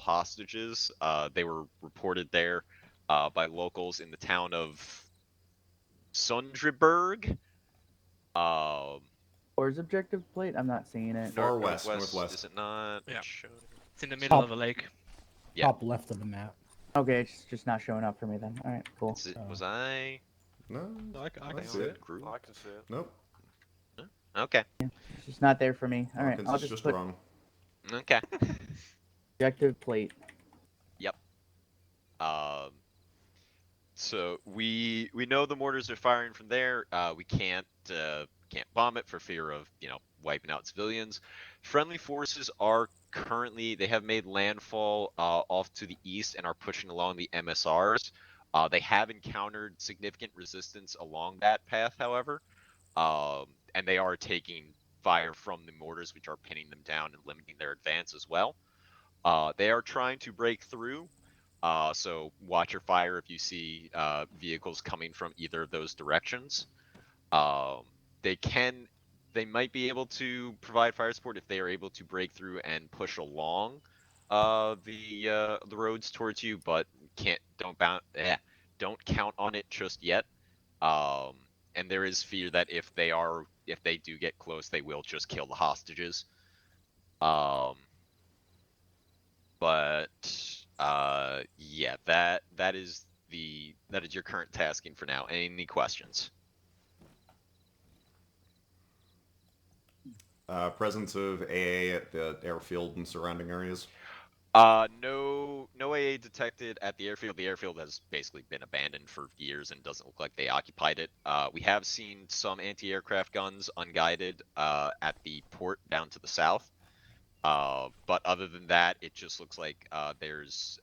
hostages. They were reported there by locals in the town of Sundreberg. Where's objective plate? I'm not seeing it. Far west, Northwest. northwest. Is it not? Yeah. Showing? It's in the middle Top. of a lake. Yeah. Top left of the map. Okay, it's just not showing up for me then. All right, cool. Was I? No, I can see it. Group? I can see it. Nope. Okay. It's just not there for me. All right, Hawkins I'll is just put wrong. Okay. objective plate. Yep. So we know the mortars are firing from there. We can't bomb it for fear of wiping out civilians. Friendly forces are currently they have made landfall off to the east and are pushing along the MSRs. They have encountered significant resistance along that path, however, and they are taking fire from the mortars, which are pinning them down and limiting their advance as well. They are trying to break through. So watch your fire if you see vehicles coming from either of those directions. They might be able to provide fire support if they are able to break through and push along the roads towards you, but don't count on it just yet. And there is fear that if they do get close, they will just kill the hostages. But yeah, that is your current tasking for now. Any questions? Presence of AA at the airfield and surrounding areas. No AA detected at the airfield. The airfield has basically been abandoned for years and doesn't look like they occupied it. We have seen some anti-aircraft guns unguided at the port down to the south. But other than that, it just looks like there's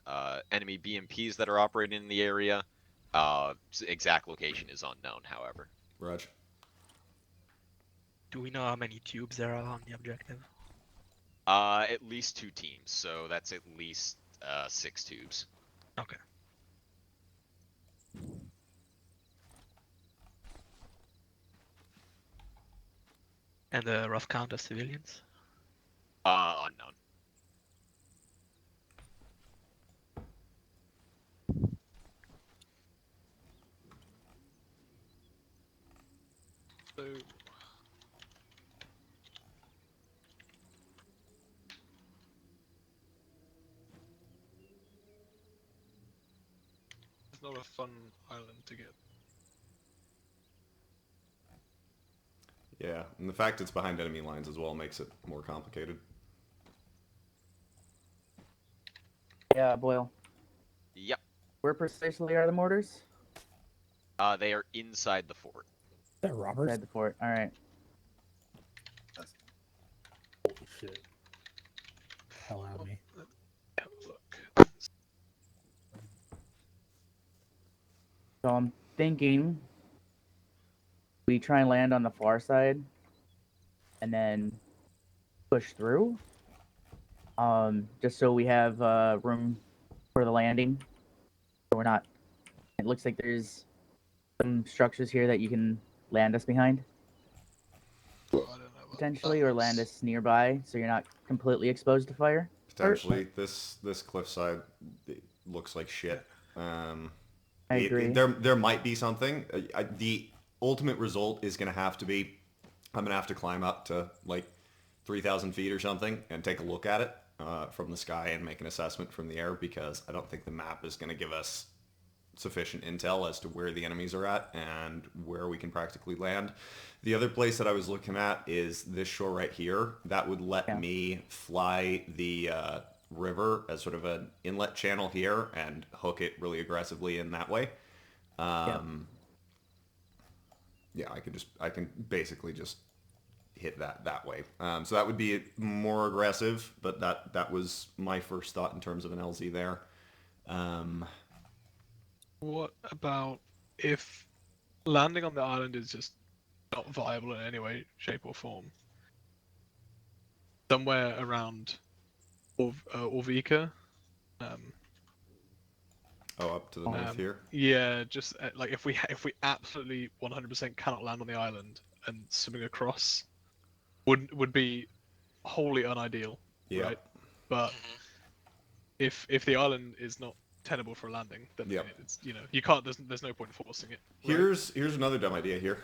enemy BMPs that are operating in the area. Exact location is unknown, however. Raj. Do we know how many tubes there are on the objective? At least 2 teams, so that's at least 6 tubes. Okay. And a rough count of civilians? Unknown. So, it's not a fun island to get. Yeah, and the fact it's behind enemy lines as well makes it more complicated. Yeah, Boyle. Yep. Where precisely are the mortars? They are inside the fort. Is that Robert? Inside the fort. All right. Holy shit. Hell out of me. Have a look. So I'm thinking we try and land on the far side and then push through. Just so we have room for the landing. So we're not. It looks like there's some structures here that you can land us behind, I don't know about potentially, that. or land us nearby, so you're not completely exposed to fire. Potentially, this cliffside looks like shit. I agree. There might be something. The ultimate result is going to have to be, I'm going to have to climb up to like 3,000 feet or something and take a look at it from the sky and make an assessment from the air, because I don't think the map is going to give us sufficient intel as to where the enemies are at and where we can practically land. The other place that I was looking at is this shore right here. That would let me fly the river as sort of an inlet channel here and hook it really aggressively in that way. Yeah, I can basically just hit that way. So that would be more aggressive, but that was my first thought in terms of an LZ there. What about if landing on the island is just not viable in any way, shape, or form? Somewhere around Orvika. Up to the north here. Yeah, just like if we absolutely 100% cannot land on the island, and swimming across would be wholly unideal, Yeah. right? But if the island is not tenable for a landing, then Yep. it's you can't. There's no point in forcing it. Right? Here's another dumb idea here.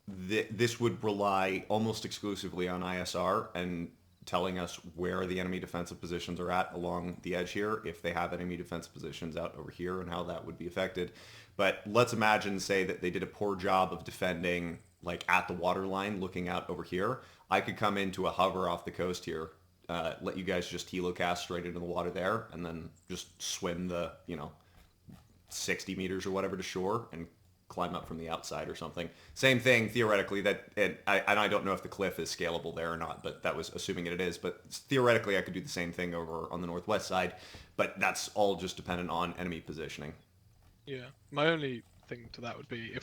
This would rely almost exclusively on ISR and telling us where the enemy defensive positions are at along the edge here, if they have enemy defensive positions out over here, and how that would be affected. But let's imagine, say, that they did a poor job of defending like at the waterline, looking out over here. I could come into a hover off the coast here, let you guys just helocast straight into the water there, and then just swim the 60 meters or whatever to shore and climb up from the outside or something. Same thing theoretically. I don't know if the cliff is scalable there or not, but that was assuming it is. But theoretically, I could do the same thing over on the northwest side. But that's all just dependent on enemy positioning. Yeah. My only thing to that would be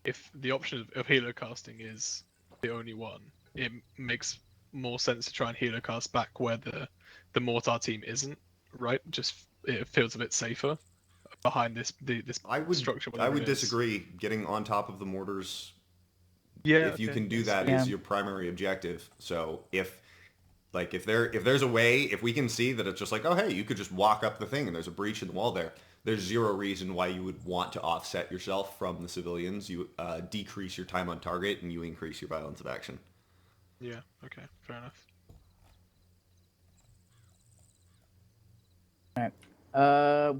if the option of helocasting is the only one, it makes more sense to try and helocast back where the mortar team isn't. Right. Just it feels a bit safer behind this structure. I would disagree. Getting on top of the mortars, Yeah, if you can do that, Yeah. is your primary objective. So if there's a way, if we can see that it's just like, oh hey, you could just walk up the thing and there's a breach in the wall there, there's zero reason why you would want to offset yourself from the civilians. You decrease your time on target and you increase your violence of action. Yeah. Okay. Fair enough.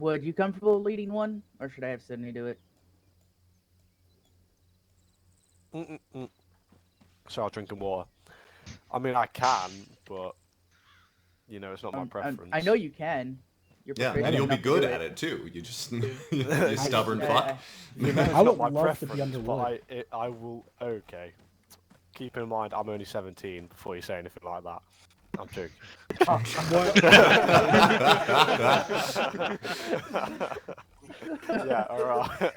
Would you comfortable leading one, or should I have Sydney do it? Start drinking water. I mean, I can, but it's not my preference. I know you can. You're Yeah, proficient and you'll be enough to good do at it too. You just you I- stubborn I- fuck. It's I not would my love to be preference, but underwood. I will. Okay. Keep in mind, I'm only 17 before you say anything like that. I'm joking. Yeah, alright.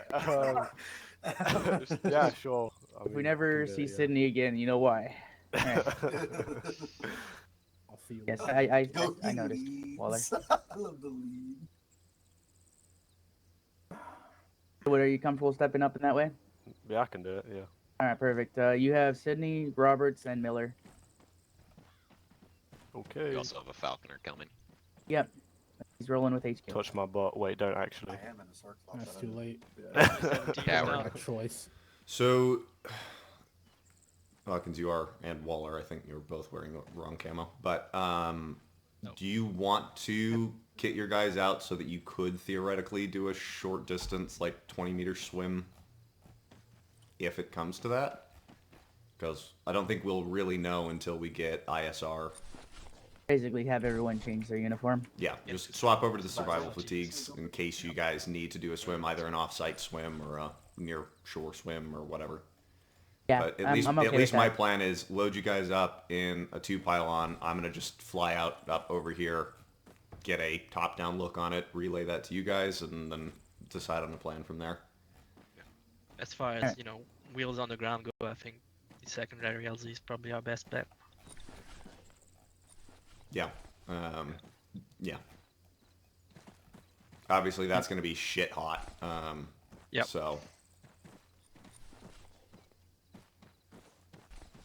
Yeah, sure. I If we mean, never I can see do it, Sydney again, you know why. Alright. I'll see you Yes, later. I noticed, Waller. I love the lead. What, are you comfortable stepping up in that way? Yeah, I can do it. Yeah. All right, perfect. You have Sydney, Roberts, and Miller. Okay. We also have a Falconer coming. Yep, he's rolling with HQ. Touch my butt. Wait, don't actually. I am in a circle. That's too late. Coward. Bad choice. So, Hawkins, you are, and Waller, I think you're both wearing the wrong camo. But do you want to kit your guys out so that you could theoretically do a short distance, like 20-meter swim, if it comes to that? Because I don't think we'll really know until we get ISR. Basically, have everyone change their uniform. Yeah, just swap over to the survival fatigues in case you guys need to do a swim, either an off-site swim or a near-shore swim or whatever. Yeah, But I'm okay at least with my that. plan is load you guys up in a 2-pylon. I'm going to just fly up over here, get a top-down look on it, relay that to you guys, and then decide on the plan from there. As far as wheels on the ground go, I think the secondary LZ is probably our best bet. Yeah. Yeah. Obviously, that's going to be shit hot. Yep. So,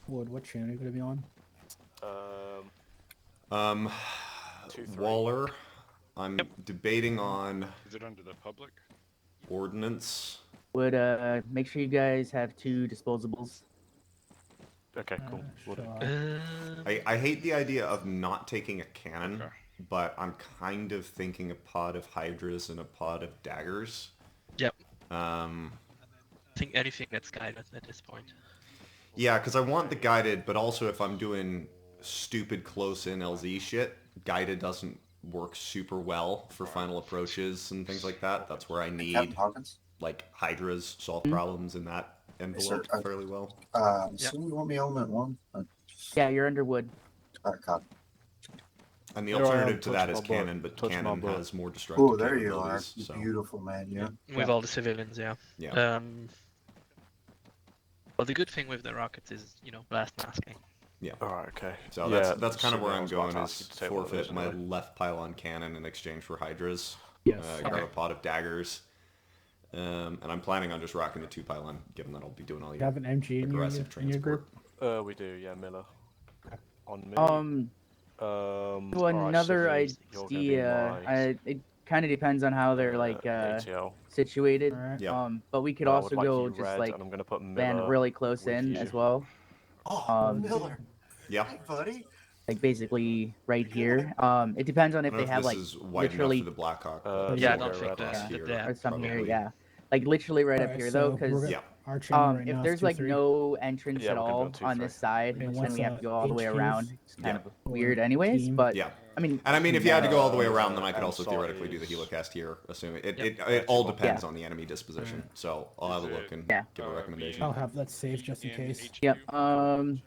Wood, what channel are you gonna be on? 2, 3. Waller, I'm debating on Is it under the public? ordnance. Would make sure you guys have 2 disposables. Okay, cool. Will do. Sure. I hate the idea of not taking a cannon, Okay. but I'm kind of thinking a pod of hydras and a pod of daggers. Yep. Um, I think anything that's guided at this point. yeah, because I want the guided, but also if I'm doing stupid close-in LZ shit, guided doesn't work super well for final approaches and things like that. That's where I Captain need, Hawkins. like, hydras solve problems in that envelope sir. fairly well. So you want me element 1? Yeah, you're under wood. Alright, copy. And the Here I am, alternative to touch that my is butt, cannon, but touch my cannon butt. has more destructive Oh, there you are. capabilities, so, Beautiful, man. Yeah. With all the civilians, yeah. yeah. Well, the good thing with the rockets is, blast masking. Alright, okay. So Yeah, that's kind of where I I'm was about going to ask is you to take one of forfeit those my anyway. left pylon cannon in exchange for hydras. Yes. Grab Okay. a pot of daggers. And I'm planning on just rocking the 2-pylon, given that I'll be doing all You your have an MG in your aggressive in your transport. group? We do, yeah, Miller. On me. To alright, another civvies, you're gonna be my it kind of depends on how they're like ATO. situated. Alright. Yeah. But we could I also would like go you just red, like and I'm gonna put land Miller really close with in you. as well. Oh, Um, Miller. Yeah. Hey, buddy. like basically right here. It depends on I if don't they know have this like is wide enough literally for the Blackhawk. Yeah, I but don't so think across the here, depth or something here, probably. yeah. Like literally right up Alright, here so though, because Yeah. our channel right if now there's is like 2-3. no entrance Yeah, at we're gonna be all on on 2-3. this side, Okay, then what's we have to go all the way HQs? around. It's kind Yeah. of weird Or anyways, team? but Yeah. I mean, And I mean, if you had to go all the way Uh, around, then I could also MSOT theoretically do the is- Helocast here, assuming it, Yep. it all Yeah. depends on the enemy disposition. So I'll have a look and Yeah. give a recommendation. I'll have that saved just in case. yep. Good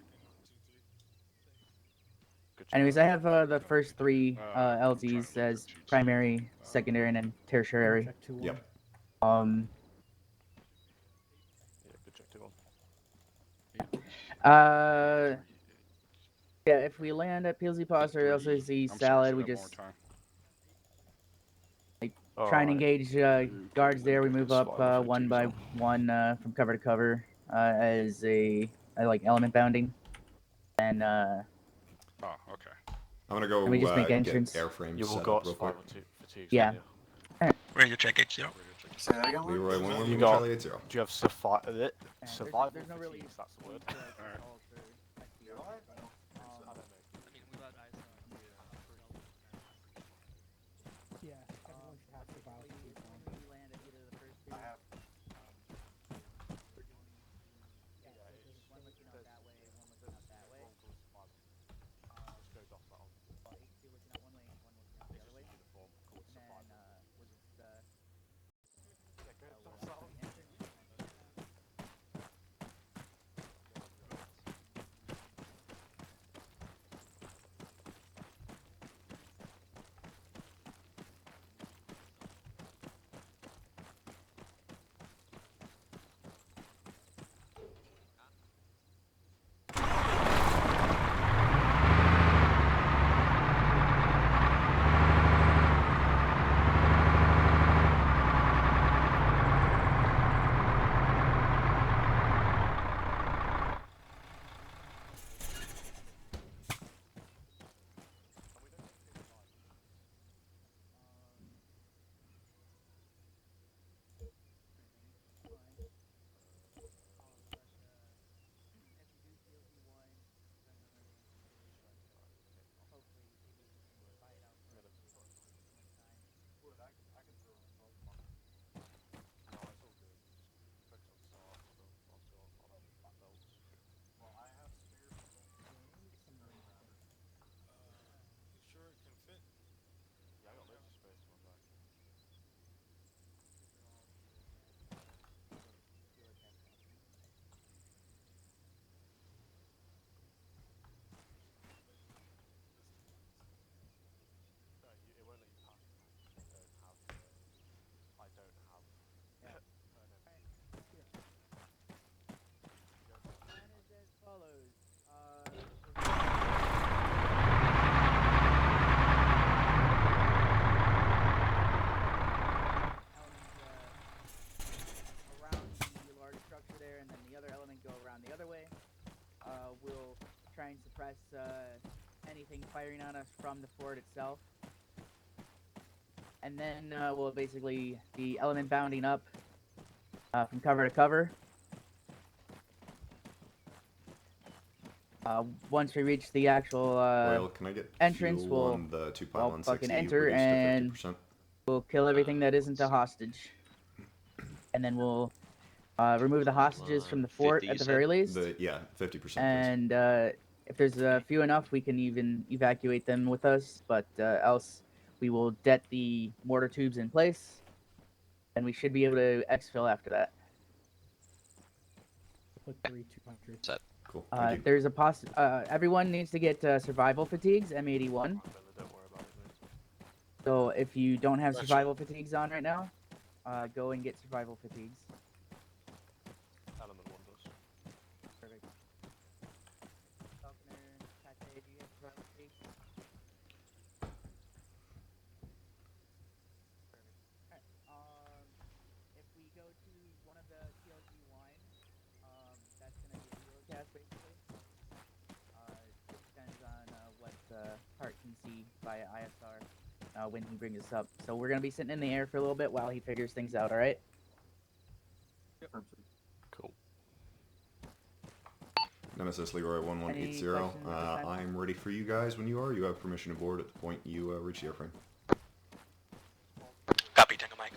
job. Anyways, I have the first three LZs as primary, secondary, and then tertiary. Check 2-1. Yep. Yeah, good job, 2-1. Yeah, if we land at PLZ Pasta or LCC Salad, we just try and engage guards there. We move up one by one from cover to cover as a like element bounding, and Oh, okay. I'm gonna go And we just make get entrance. airframes You will set got up real quick. survival fatigues, Yeah. don't you? Ready to check HCO. Say that again, Leroy Mark? 1-1, You Lima got- Charlie 8-0. Do you have survival there's no really fatigues? That's the word. Alright. Yeah, everyone should have survival fatigues on. I have. We'll try and suppress anything firing on us from the fort itself. And then we'll basically be element bounding up from cover to cover. Once we reach the actual Well, can I get entrance, fuel we'll- on the 2 we'll pylon fucking 60 enter reduced and- to 50%? we'll kill everything that isn't a hostage. And then we'll remove the hostages from the fort 50, at you the said? very least. Yeah, 50%. And if there's a few enough, we can even evacuate them with us. But else, we will det the mortar tubes in place, and we should be able to exfil after that. Put 3-200. Set. Cool. Thank you. There's a everyone needs to get survival fatigues, M81. Don't worry about it, mate. So if you don't have survival fatigues on right now, go and get survival fatigues. Element 1 does. Perfect. Falconer, Pate, do you have survival fatigues? Perfect. Alright. If we go to one of the TLG wines, that's gonna be a Helocast basically. It depends on what part Mark can see via ISR when he brings us up. So we're gonna be sitting in the air for a little bit while he figures things out. All right. Cool. Nemesis Leroy 1180. Any questions at this time? I'm ready for you guys when you are. You have permission to board at the point you reach the airframe. Copy, Tango Mike.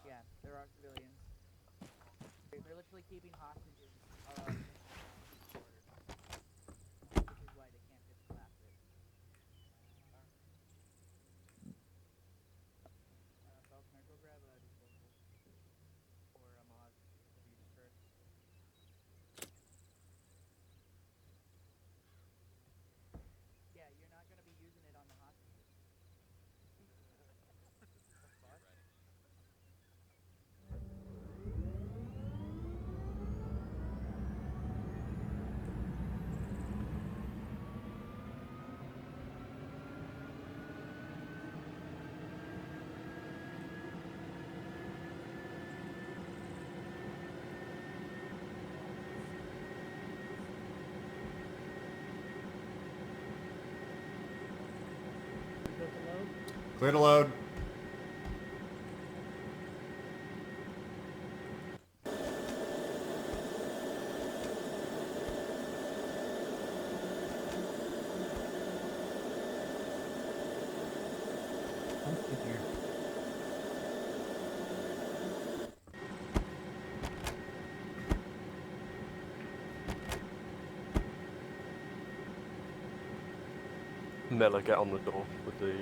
Yeah, there are civilians. They're literally keeping hostages. Which is why they can't just collapse it. Falconer, go grab a disposal. Or a mod, whatever you prefer. Yeah, you're not going to be using it on the hostages. Clear to load. Miller, get on the door with the MG.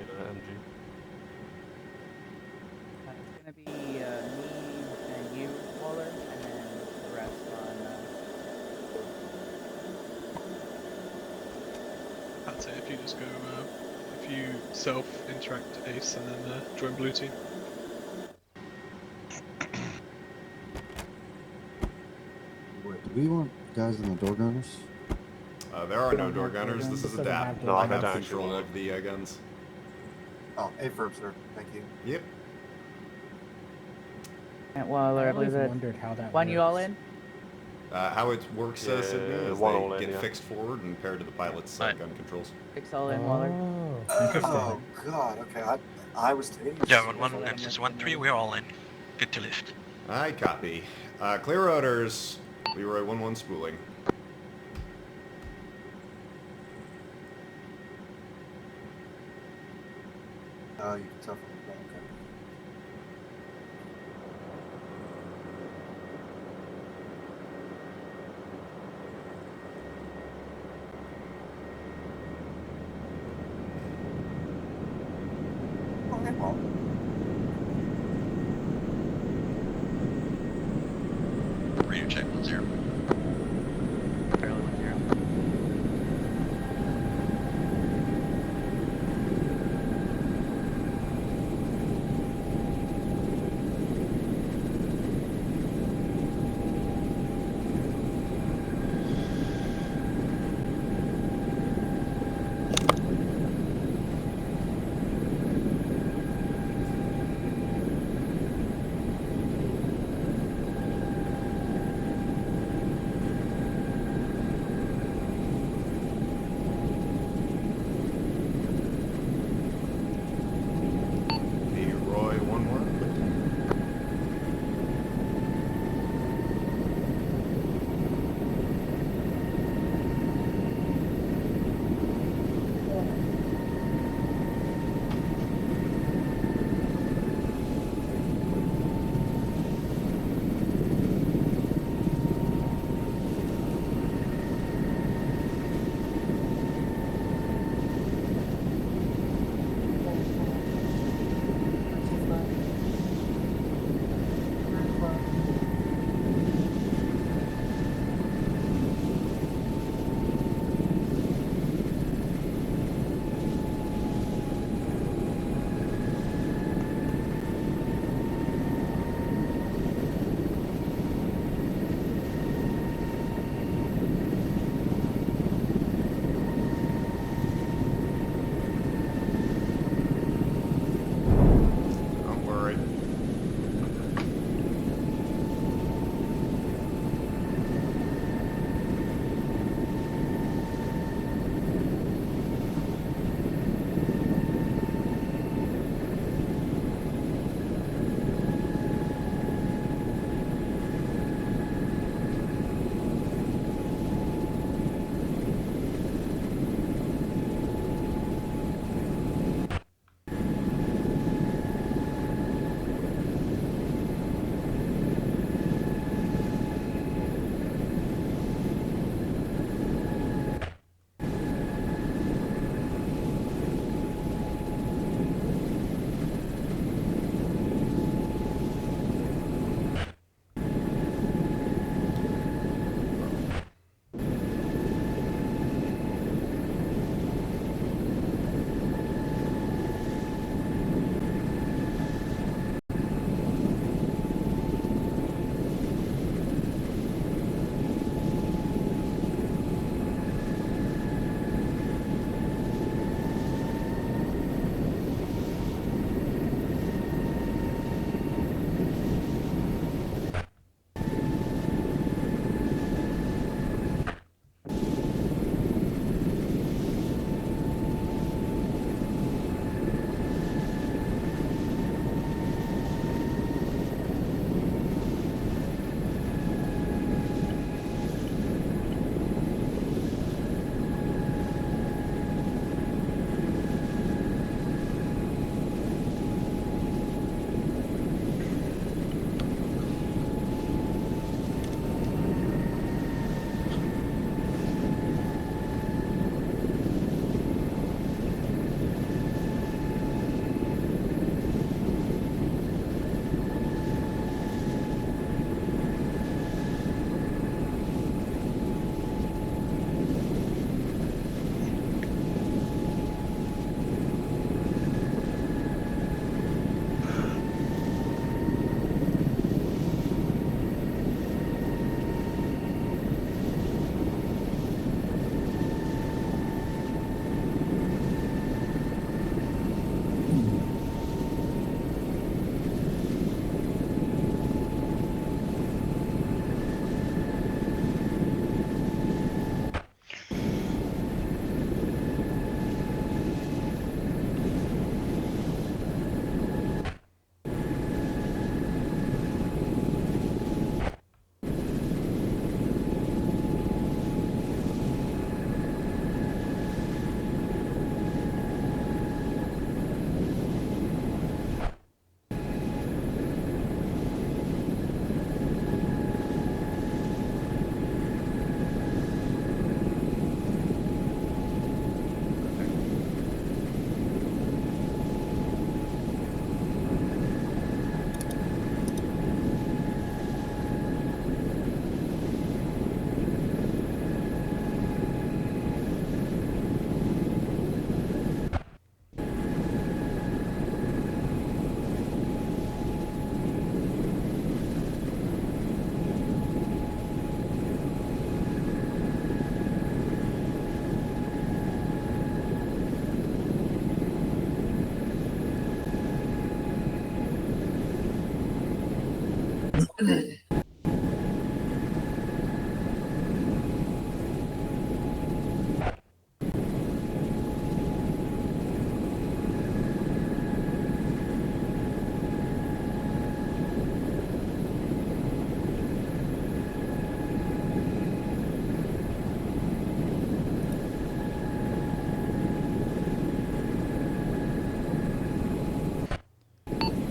It's gonna be me and you, Waller, and then the rest on. That's it. If you just go, if you self-interact Ace and then join blue team. Wait, do we want guys in the door gunners? There are no door gunners. This is a DAP. No, I they have don't control actually of the guns. Oh, affirm, sir. Thank you. Yep. And Waller, I believe always that. wondered how that One, you all works. in? How it works, Yeah, Sydney, is one they all in, get yeah. fixed forward and paired to the pilot's gun controls. 6 all in, Waller. Oh, interesting. Oh, God. Okay, I was taking German 1, Nemesis 1-3, we're all in. Good to lift. I copy. Clear rotors. Leroy 11 spooling. Oh, you can tell from the okay. Okay, well. Radio check 1-0. Barely 1-0.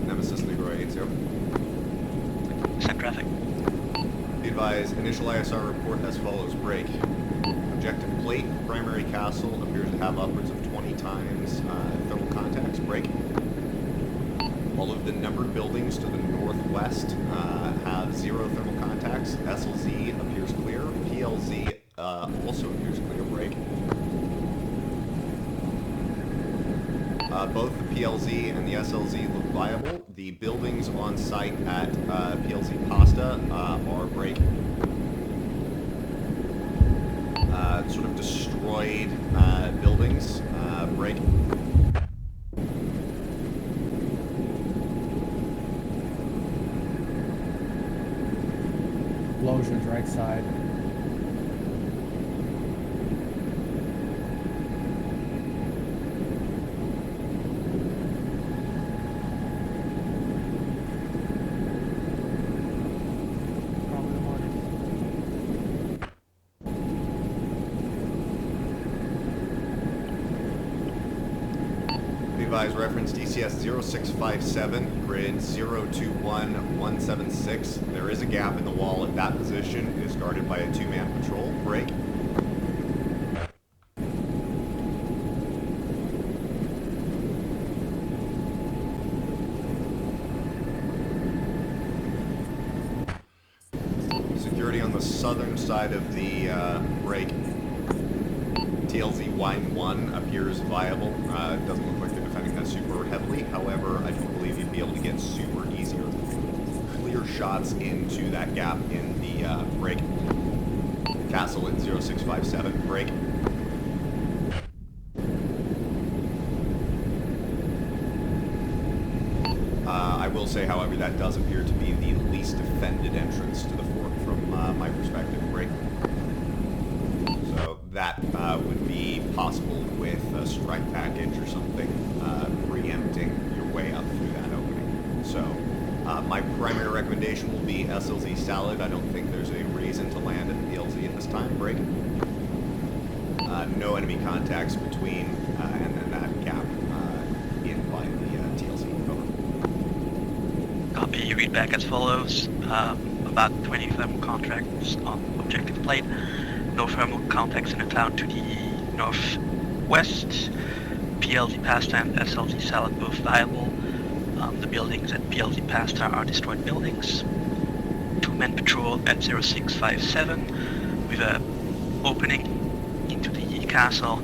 Nemesis Leroy 80. Send traffic. Be advised, initial ISR report as follows. Break. Objective plate, primary castle appears to have upwards of 20 times thermal contacts. Break. All of the numbered buildings to the northwest have 0 thermal contacts. SLZ appears clear. PLZ also appears clear. Break. Both the PLZ and the SLZ look viable. The buildings on site at PLZ Pasta are break. Sort of destroyed buildings, break. Explosions right side. Probably the morning. Be advised, reference DCS 0657, grid 021176. There is a gap in the wall at that position. It is guarded by a 2-man patrol. Break. Security on the southern side of the break. TLZ Wine 1 appears viable. It doesn't look like they're defending that super heavily. However, I don't believe you'd be able to get super easy or clear shots into that gap in the break. Castle at 0657. Break. I will say, however, that does appear to be the least defended entrance to the fort from my perspective. Break. So that would be possible with a strike package or something, preempting your way up through that opening. So my primary recommendation will be SLZ Salad. I don't think there's a reason to land at the PLZ at this time. Break. No enemy contacts between and then that gap in by the TLZ. Over. Copy, you read back as follows. About 20 thermal contacts on objective plate. No thermal contacts in the town to the northwest. PLZ Pasta and SLZ Salad both viable. The buildings at PLZ Pasta are destroyed buildings. 2-man patrol at 0657 with a opening into the castle.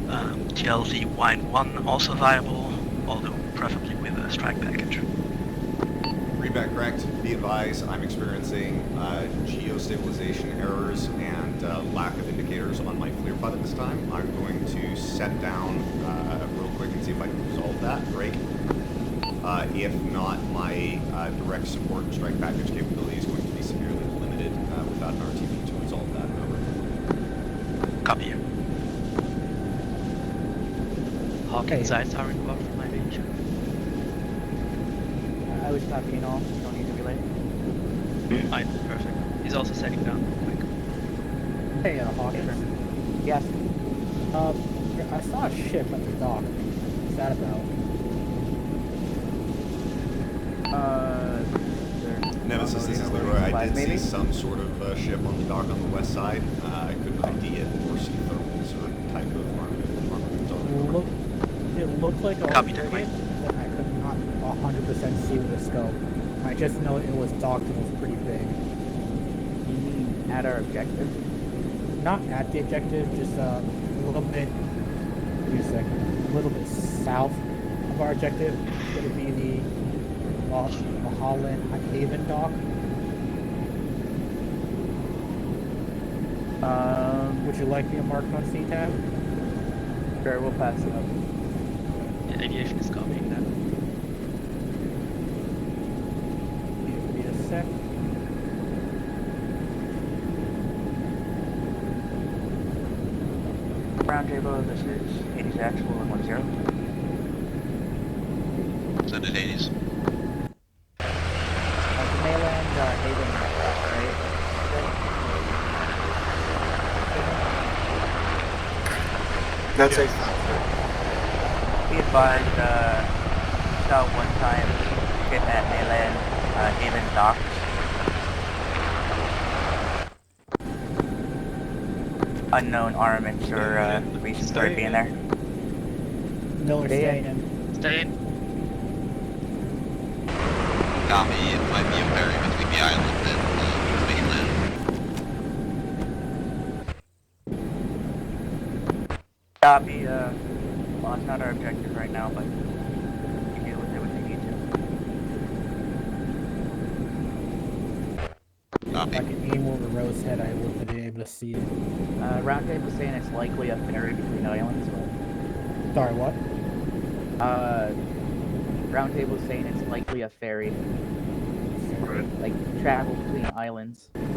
TLZ Wine 1 also viable, although preferably with a strike package. Readback correct. Be advised, I'm experiencing geostabilization errors and lack of indicators on my FLIR PUD at this time. I'm going to set down real quick and see if I can resolve that. Break. If not, my direct support and strike package capability is going to be severely limited without an RTV to resolve that. Over. Copy you. Hawkins eyes are involved from my range. I was copying all. You don't need to relay. Fine, perfect. He's also setting down. Like, Hey, Hawkins. Yes. I saw a ship at the dock. What's that about? Nemesis, this is Leroy. I did see some sort of ship on the dock on the west side. I couldn't ID it or see thermals or type of armament on it. It looked like a Copy, frigate, but I could not 100% see with the scope. I just know it was docked and was pretty big. You mean at our objective? Not at the objective, just a little bit. Give me a second. A little bit south of our objective. It would be the Holland Haven dock. Would you like me to mark on C-tab? Sure, we'll pass it up. yeah, aviation is copying that. Give me a sec. Roundtable, this is 80's actual and 10. Send it 80s. The mainland, Haven, right? That's it. Be advised, saw one time hit at mainland, Haven docks. Unknown armaments or reasons for it being there. Miller Stay staying in. in. Stay in. Copy, it might be a ferry between the island and the mainland. Copy, well, it's not our objective right now, but we deal with it when we need to. If I can aim over Rose Head, I would be able to see it. Roundtable saying it's likely a ferry between islands, but... Sorry, what? Roundtable saying it's likely a ferry. Like, travel between islands. That's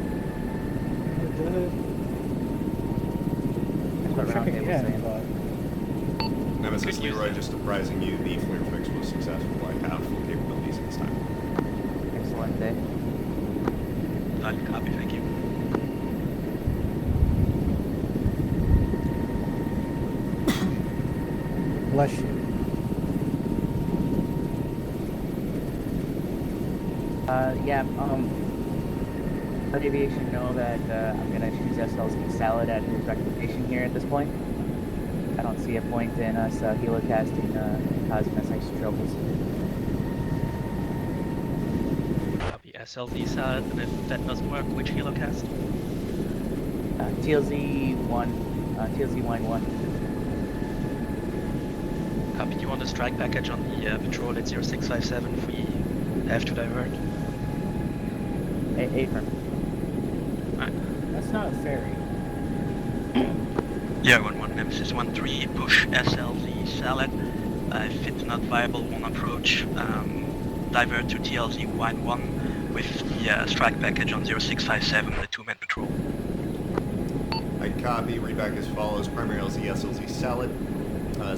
what Checking Roundtable's again, saying. but Nemesis Leroy, just apprising you the flare fix was successful. I have full capabilities at this time. Excellent day. Copy, thank you. bless you. Yeah, let aviation know that I'm gonna choose SLZ salad at his recommendation here at this point. I don't see a point in us helocasting causing us extra troubles. Copy SLZ salad, and if that doesn't work, which helocast? TLZ1, TLZ line 1. Copy, do you want a strike package on the patrol at 0657 if we have to divert? Affirm. That's not a ferry. Yeah, 1-1 Nemesis 1-3, push SLZ salad. If it's not viable, one approach, divert to TLZ wine 1 with the strike package on 0657, the 2-man patrol. I copy, read back as follows. Primary LZ, SLZ salad.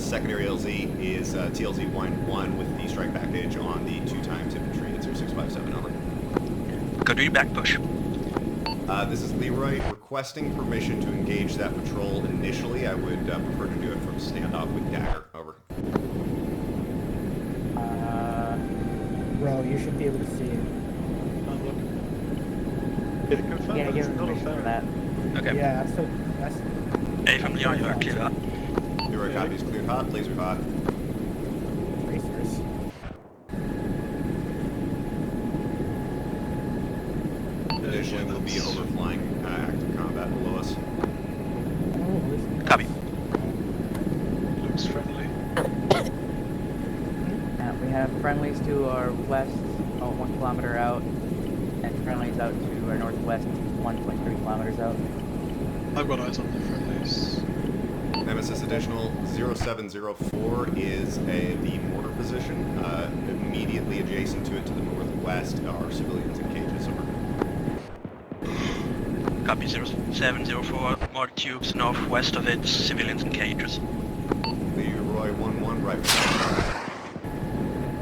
Secondary LZ is TLZ wine 1 with the strike package on the 2 times infantry at 0657, over. Go do your back push. This is Leroy requesting permission to engage that patrol initially. I would prefer to do it from standoff with dagger, over. Bro, you should be able to see it. Did it confirm Yeah, that give it's him not a permission for ferry? that. Okay. Yeah, that's Hey, from Leon, you are clear up. Leroy copies, cleared hot, laser hot. racers. Additionally, we'll be overflying active combat below us. Copy. Looks friendly. We have friendlies to our west, about 1 kilometer out, and friendlies out to our northwest, 1.3 kilometers out. I've got eyes on the friendlies. Nemesis additional 0704 is the mortar position. Immediately adjacent to it to the northwest are civilians in cages, over. Copy 0704, more tubes northwest of it, civilians in cages. Leroy 1-1, right.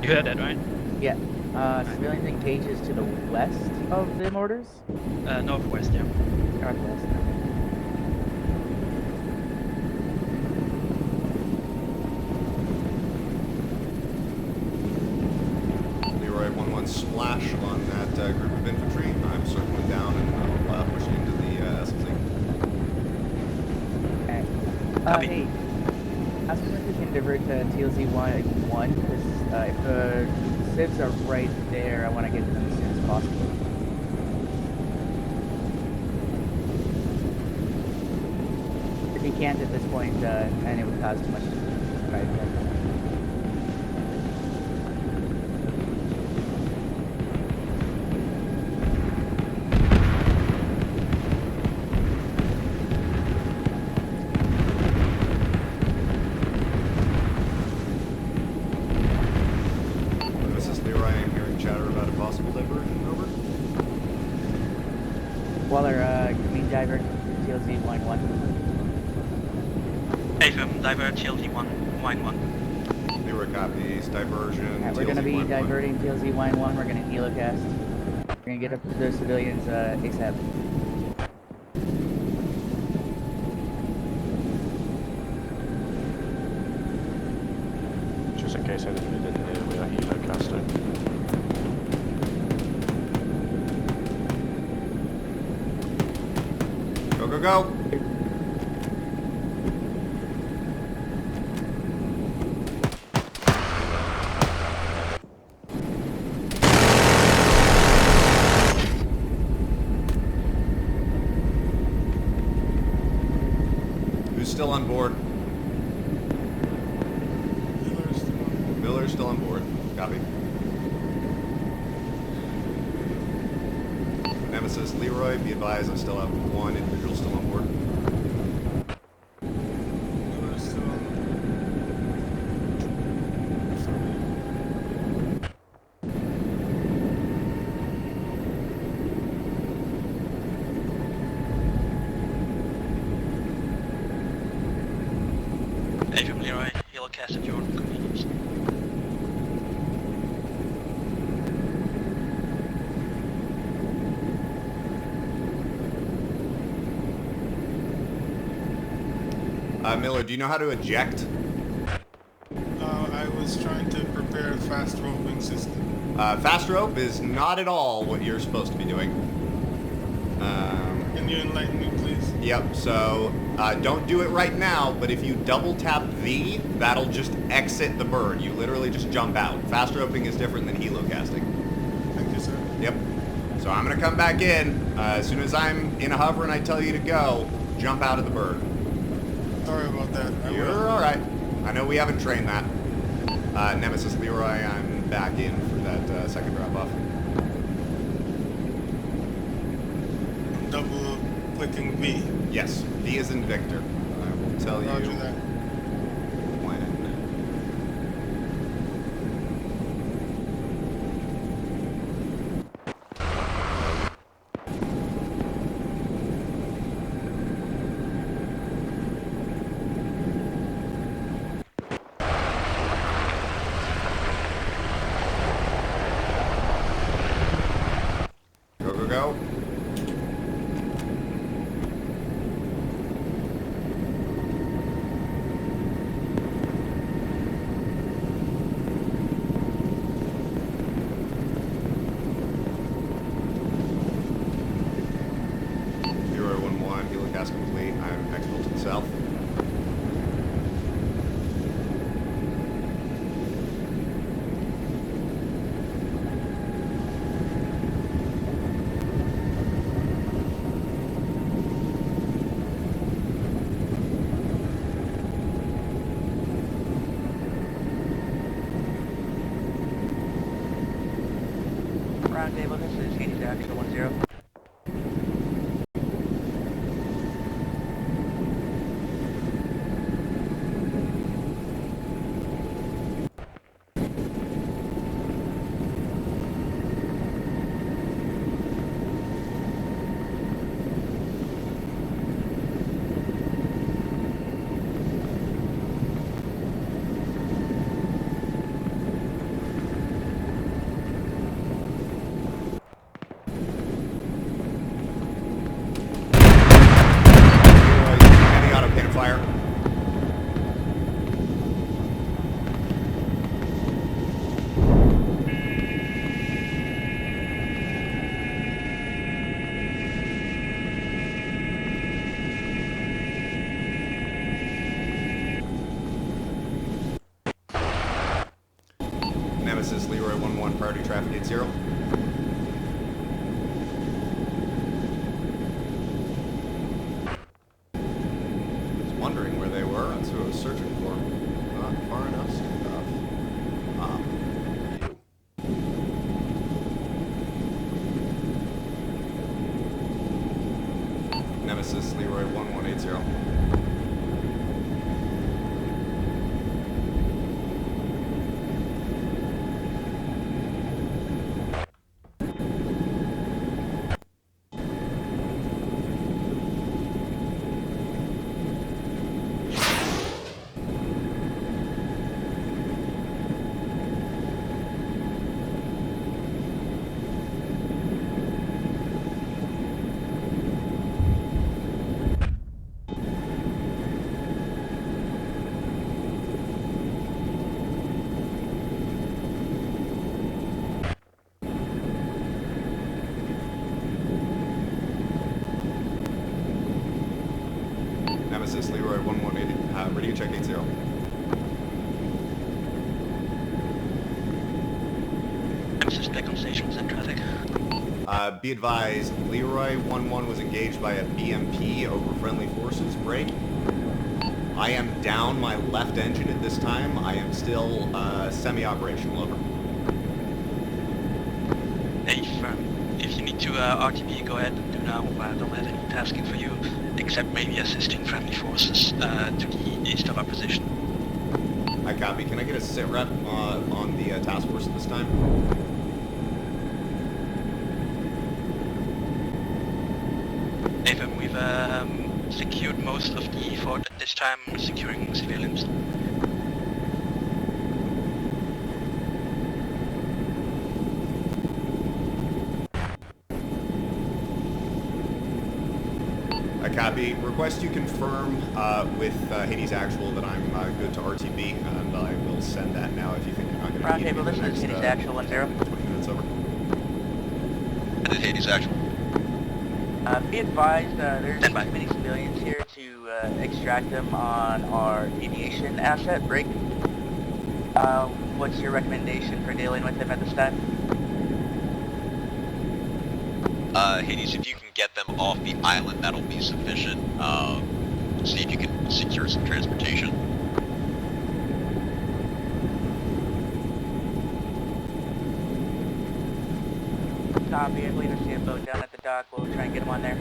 You heard that, right? Yeah. Civilians in cages to the west of the mortars? Northwest, yeah. Northwest. Leroy 1-1 splash on that group of infantry. I'm circling down and pushing into the SLZ. Okay. Copy. Hey, ask them if we can divert to TLZ 1, because if the civs are right there, I want to get to them as soon as possible. If he can't at this point, and it would cause too much traffic. This is Leroy. I'm hearing chatter about a possible diversion, over. Waller, can we divert TLZ line 1? Affirm, divert TLZ 1, line 1. Leroy copies. Diversion. Alright, we're gonna be diverting TLZ line 1. We're gonna helocast. We're gonna get up to the civilians ASAP. Just in case anybody didn't hear, we are helocasting. Go, go, go. Who's still on board? Miller's still on board. Copy. Nemesis, Leroy, be advised I still have one individual still on board. Affirm, Leroy, helocast at your convenience. Miller, do you know how to eject? I was trying to prepare a fast roping system. Fast rope is not at all what you're supposed to be doing. Can you enlighten me, please? Yep, so don't do it right now, but if you double tap V, that'll just exit the bird. You literally just jump out. Fast roping is different than helocasting. Thank you, sir. Yep. So I'm gonna come back in. As soon as I'm in a hover and I tell you to go, jump out of the bird. Sorry about that. You're alright. I know we haven't trained that. Nemesis Leroy, I'm back in for that second drop-off. Double clicking V. Yes, V is in Victor. I will tell Roger you that. when. Go, go, go. Zero 1-1, helocast complete. I'm exfil to the south. Roundtable, this is Katie Jackson 1-0. Heavy auto cannon fire. Nemesis Leroy 1-1, priority traffic 80. Wondering where they were. That's what I was searching for. Not far enough stuff. You. Nemesis Leroy 1180. check 80. I'm suspect on stations and traffic. Be advised, Leroy 1-1 was engaged by a BMP over friendly forces. Break. I am down my left engine at this time. I am still semi-operational. Over. If you need to RTB, go ahead and do now. I don't have any tasking for you, except maybe assisting friendly forces to the east of our position. I copy. Can I get a sit rep on the task force at this time? Nathan, we've secured most of the fort at this time, securing civilians. I copy. Request you confirm with Hades Actual that I'm good to RTB, and I will send that now if you think you're not going to need Roundtable, me this for the is next, Hades Actual 10. 20 minutes over. And then Hades Actual. Be advised, there's too many civilians here to extract them on our aviation asset break. What's your recommendation for dealing with them at this time? Hades, if you can get them off the island, that'll be sufficient. See if you can secure some transportation. Copy, I believe I see a boat down at the dock. We'll try and get them on there.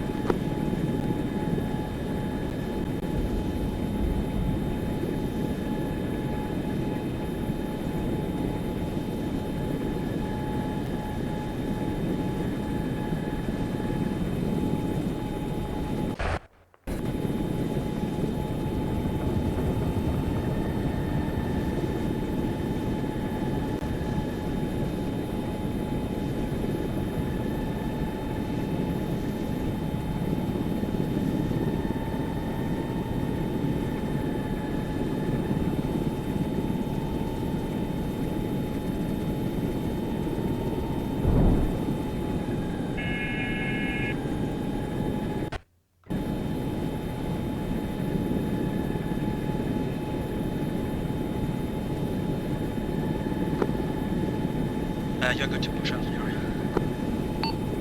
You're good to push out, Leroy.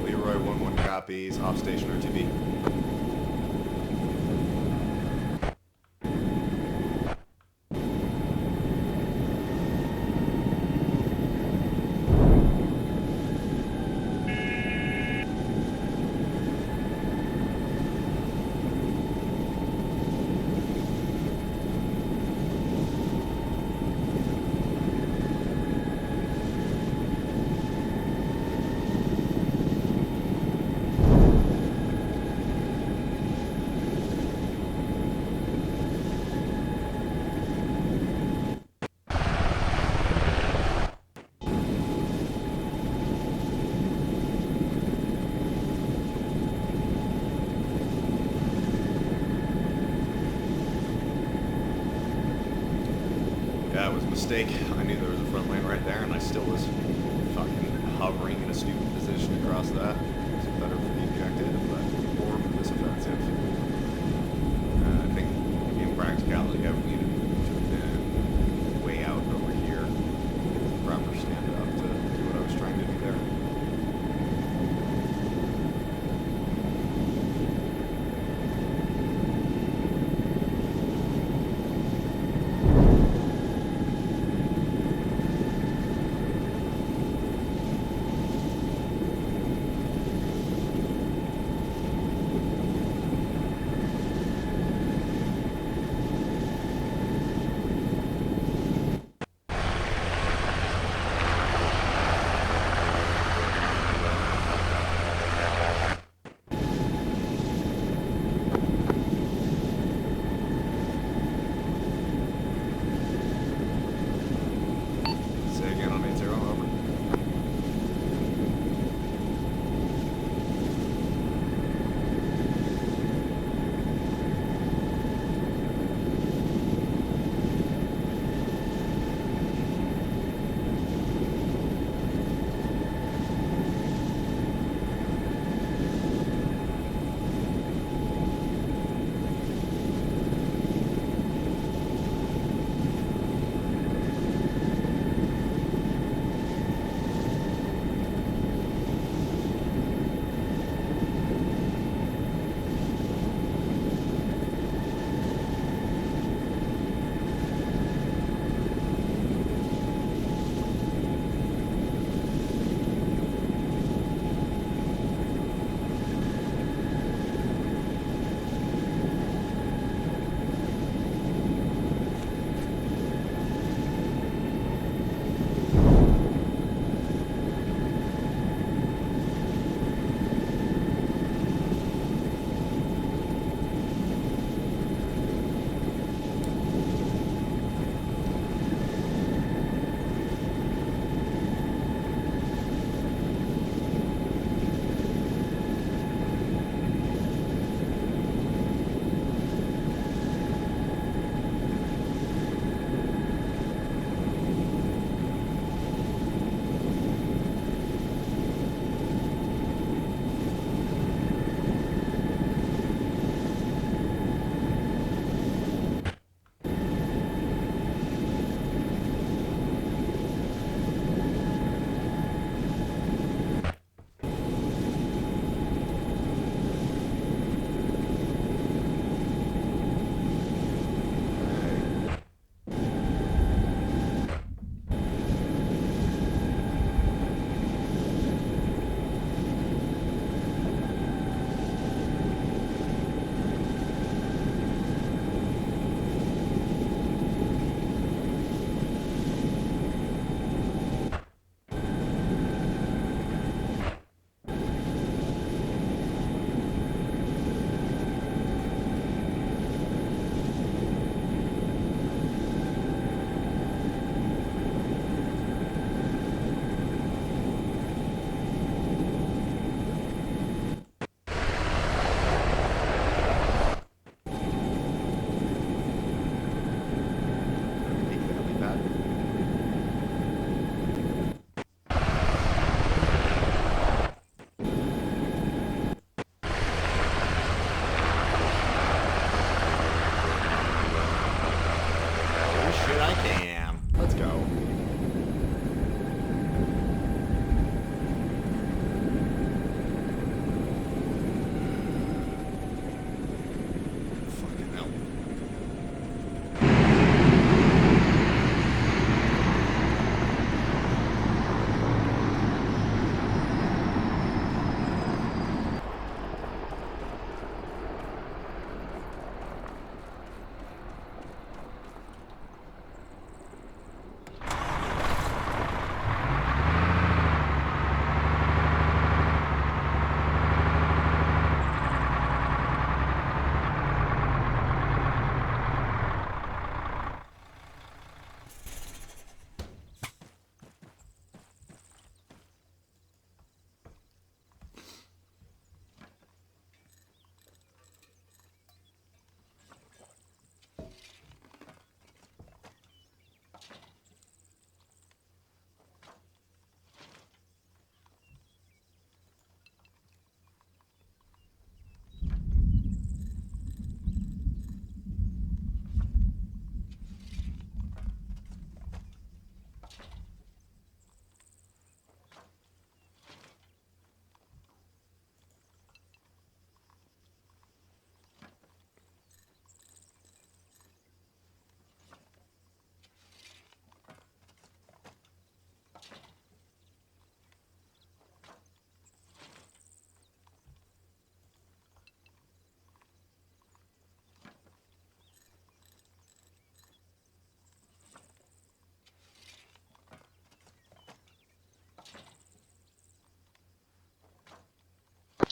Leroy 1-1 copies. Off station RTB. Yeah, it was a mistake. I knew there was a front lane right there, and I still was fucking hovering in a stupid position across that. It's better for the objective, but more for this offensive. I think in practicality, I would need to have been way out over here. Proper stand up to do what I was trying to do there.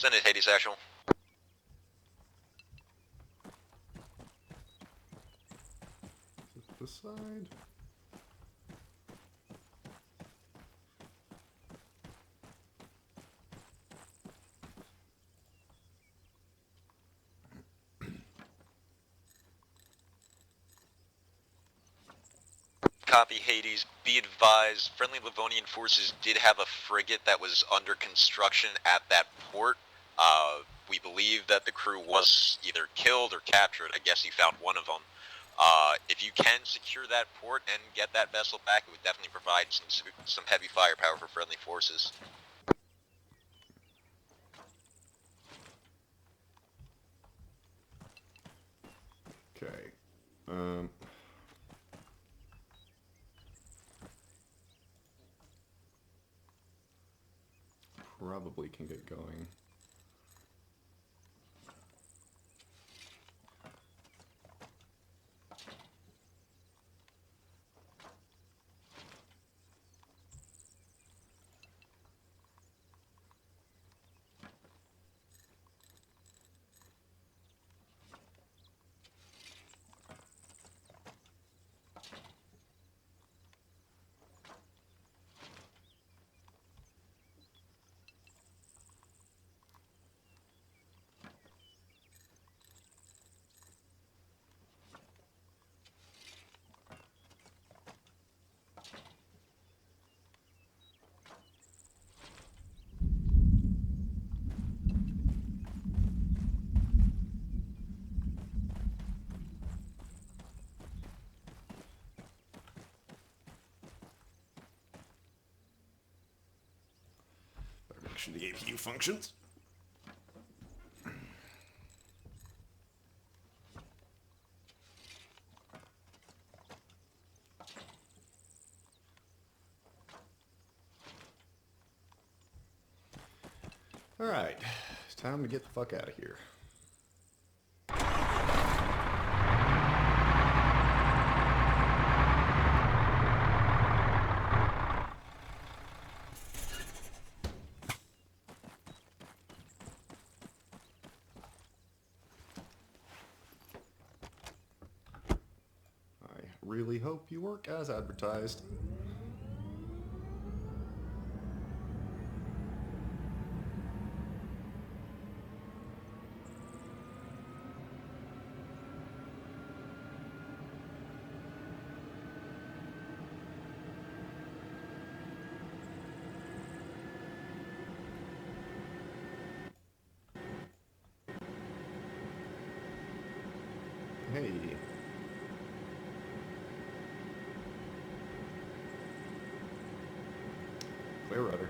Suspended Hades actual. This side. Copy, Hades. Be advised, friendly Livonian forces did have a frigate that was under construction at that port. We believe that the crew was either killed or captured. I guess you found one of them. If you can secure that port and get that vessel back, it would definitely provide some heavy firepower for friendly forces. Okay. Probably can get going. Direction to APU functions. Alright, it's time to get the fuck out of here. I really hope you work as advertised. Hey. Clear rudder.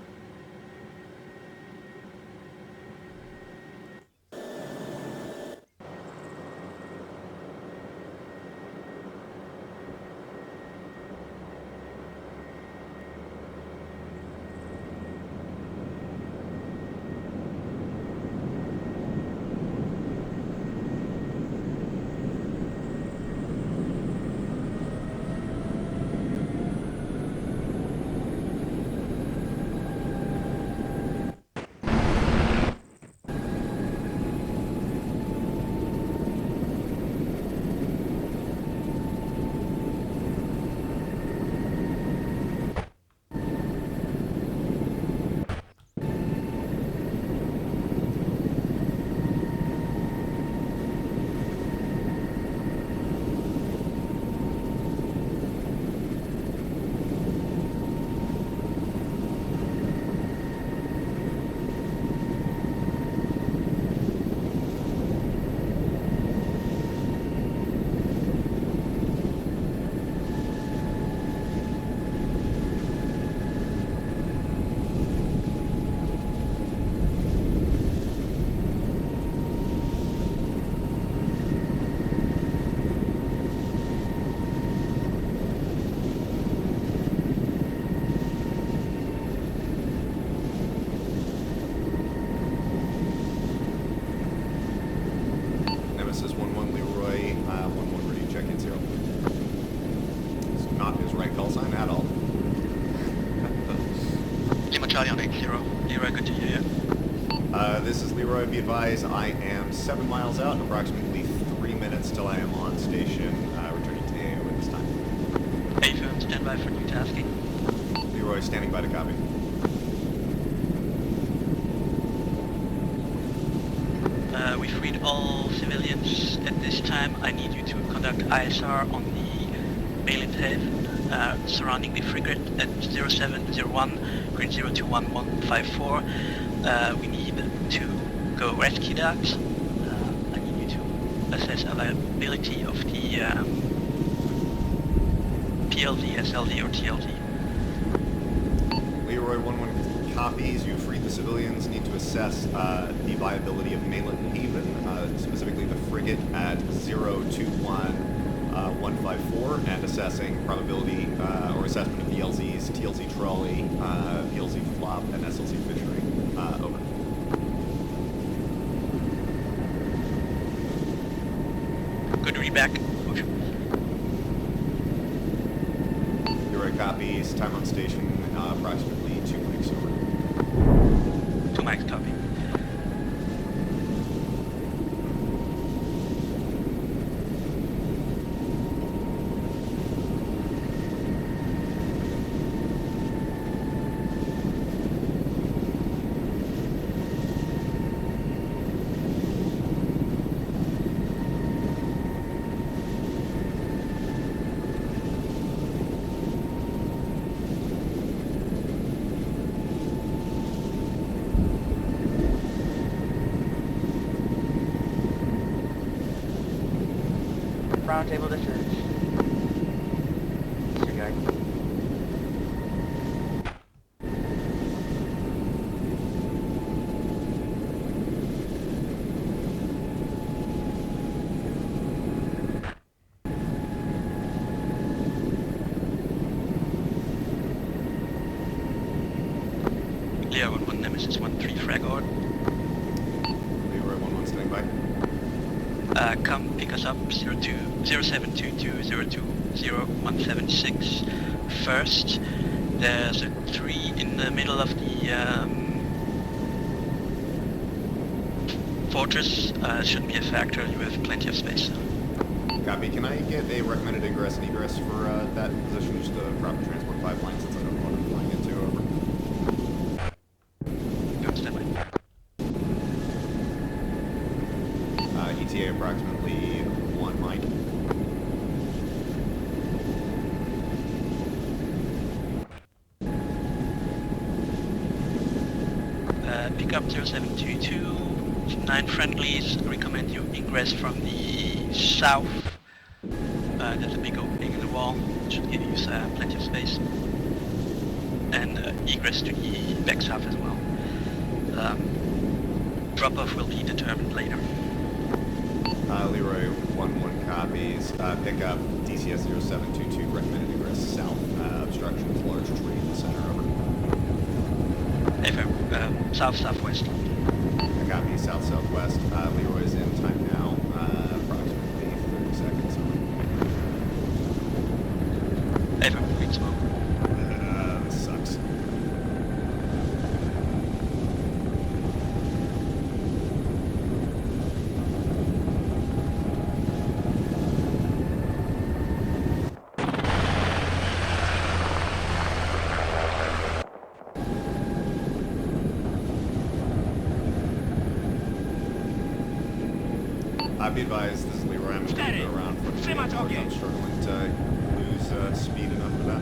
Nemesis 1-1 Leroy, 1-1 ready, check in 0. It's not his right call sign at all. Lima Charlie on 8-0. Leroy, good to hear you. This is Leroy. Be advised, I am 7 miles out, approximately 3 minutes till I am on station, returning to AO at this time. A-firm, stand by for new tasking. Leroy, standing by to copy. We freed all civilians at this time. I need you to conduct ISR on the Balin Haven, surrounding the frigate at 0701, grid 021154. We need to go rescue that. I need you to assess availability of the PLD, SLD, or TLD. Leroy 1-1 copies. You freed the civilians. Need to assess the viability of Malin Haven, specifically the frigate at 021154, and assessing probability or assessment of VLZs, TLZ trolley, PLZ flop, and SLC fishery. Over. Good read back. Motion. Leroy copies. Time on station approximately 2 mics. Over. 2 mics, copy. Roundtable, this is disregard. Leo 1-1, Nemesis 1-3, frag ord. Leroy 1-1 standing by. Come pick us up 0722020176 first. There's a tree in the middle of the fortress. Shouldn't be a factor, you have plenty of space. Copy. Can I get a recommended ingress and egress for that position? Just a proper transport pipeline since I don't know what I'm flying into. Over. Go stand by. ETA approximately 1 mic. Pick up 0722, 9 friendlies. Recommend you ingress from the south. There's a big opening in the wall, should give you plenty of space. And egress to the back south as well. Drop-off will be determined later. Leroy 1-1 copies. Pick up DCS 0722, recommended ingress south. Obstructions, large tree in the center. Over. South-southwest. Copy, south-southwest. Leroy's in time now. Approximately 30 seconds. Green smoke. This sucks. Be advised, this is Leroy. I'm going to go around for the I'm struggling to lose speed enough for that.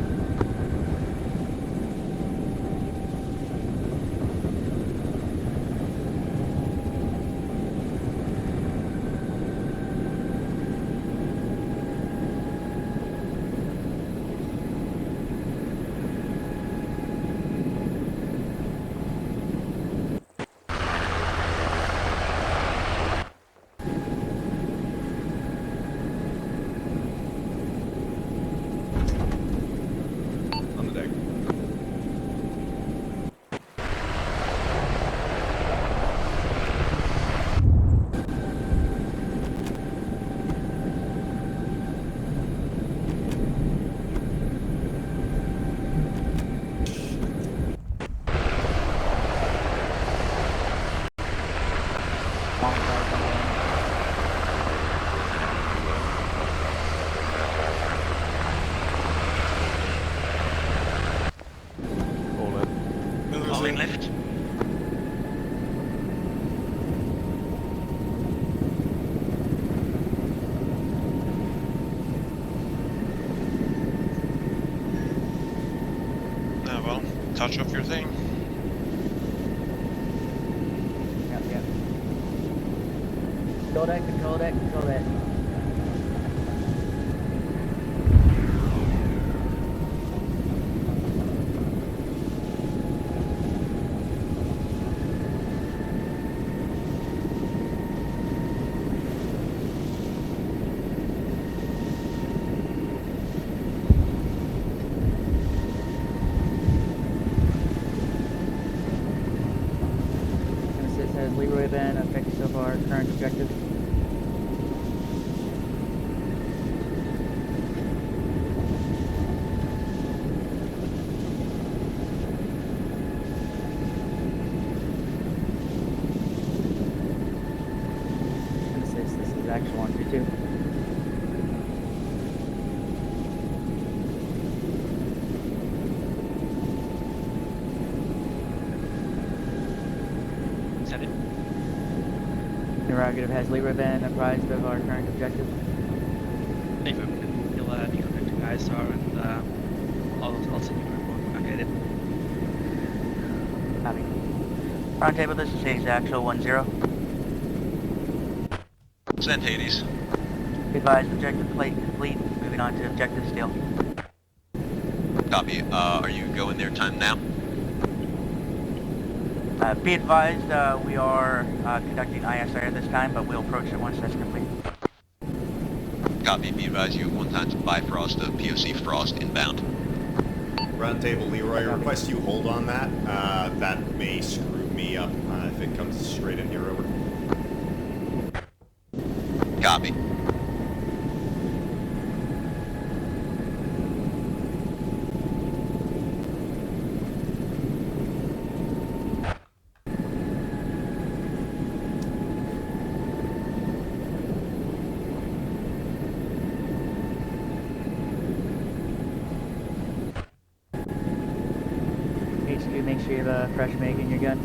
well, touch up your thing. Yep, yep. Control that, control that, control that. Nemesis has Leroy been a fix of our current objective? Nemesis, this is actual 122. Send it. Interrogative, has Leroy been apprised of our current objective? Affirmative. He'll be contacting ISR and I'll send you a report when I get it. Copy. Roundtable, this is Hades Actual 1-0. Send Hades. Advised, objective plate complete. Moving on to objective steel. Copy. Are you going their time now? Be advised, we are conducting ISR at this time, but we'll approach it once that's complete. Copy. Be advised, you have 1 time to Bifrost of POC Frost inbound. Roundtable Leroy, I request you hold on that. That may screw me up if it comes straight in here, over. Copy. HQ, make sure you have a fresh mag in your gun.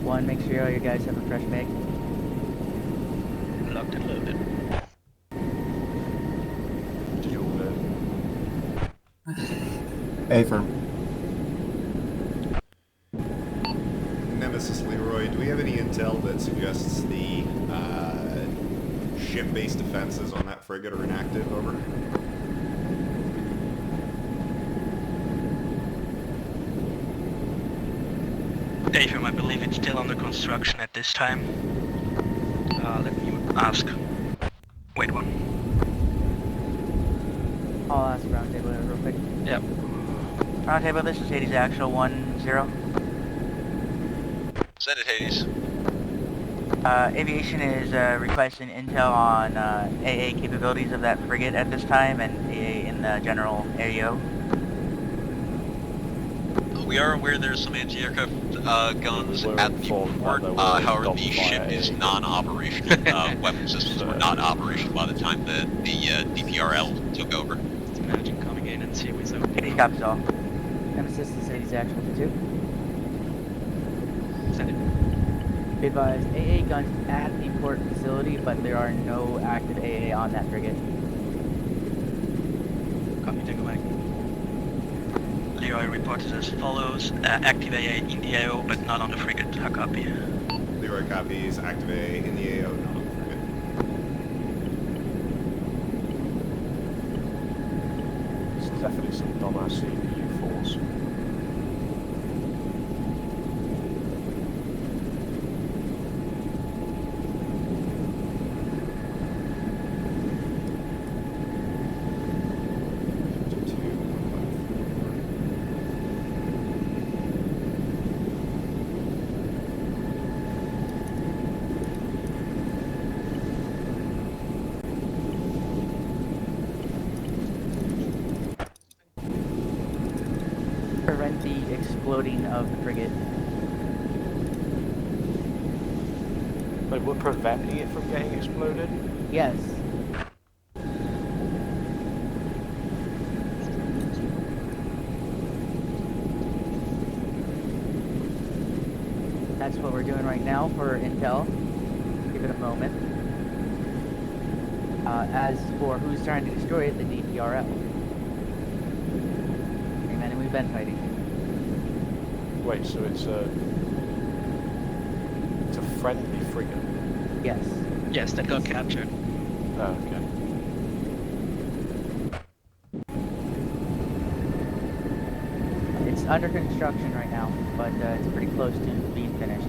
1, make sure all your guys have a fresh mag. Locked and loaded. Affirm. Nemesis Leroy, do we have any intel that suggests the ship-based defenses on that frigate are inactive, over? Affirm, I believe it's still under construction at this time. Let me ask. Wait one. I'll ask Roundtable real quick. Yep. Roundtable, this is Hades Actual 1-0. Send it, Hades. Aviation is requesting intel on AA capabilities of that frigate at this time and AA in the general AO. We are aware there's some anti-aircraft guns at the port. However, the ship is non-operational. Weapon systems were not operational by the time the DPRL took over. Let's imagine coming in and see if we so. Hades copies all. Nemesis is Hades actual 2. Send it. Be advised, AA guns at the port facility, but there are no active AA on that frigate. Copy, Tango Mike. Leroy reports as follows. Active AA in the AO, but not on the frigate. How copy? Leroy copies, active A in the AO, not on the frigate. It's definitely some dumbass CPU force. Prevent the exploding of the frigate. But we're preventing it from getting exploded? Yes. That's what we're doing right now for intel. Give it a moment. As for who's trying to destroy it, the DPRL. Amen, and we we've been fighting. Wait, so it's a friendly frigate? Yes. Yes, that got captured. Oh, okay. It's under construction right now, but it's pretty close to being finished.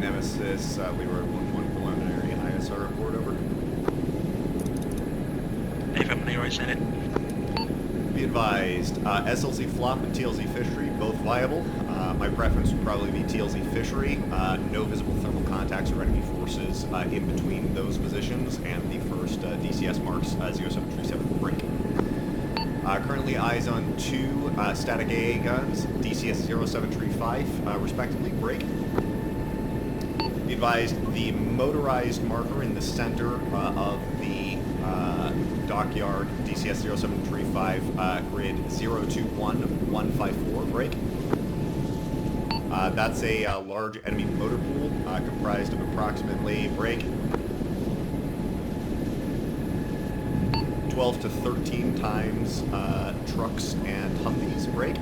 Nemesis, we were at 1-1 preliminary ISR report, over. Affirm, Leroy Senate. Be advised, SLC flop and TLZ fishery, both viable. My preference would probably be TLZ fishery. No visible thermal contacts or enemy forces in between those positions and the first DCS marks 0737 break. Currently eyes on 2 static AA guns, DCS 0735 respectively, break. Be advised, the motorized marker in the center of the dockyard DCS 0735 grid 021154 break. That's a large enemy motor pool comprised of approximately break 12 to 13 times trucks and Humvees break.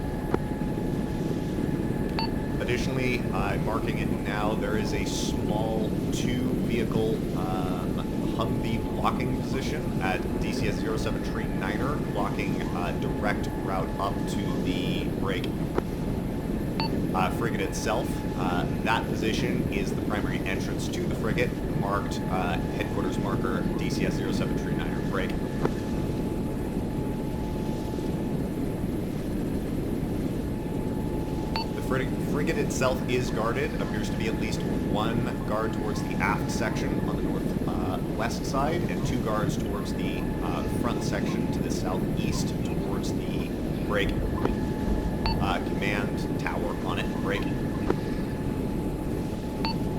Additionally, I'm marking it now, there is a small 2-vehicle Humvee blocking position at DCS 0739er, blocking direct route up to the break frigate itself. That position is the primary entrance to the frigate, marked headquarters marker DCS 0739er, break. The frigate itself is guarded. Appears to be at least 1 guard towards the aft section on the northwest side, and 2 guards towards the front section to the southeast towards the break command tower on it. Break.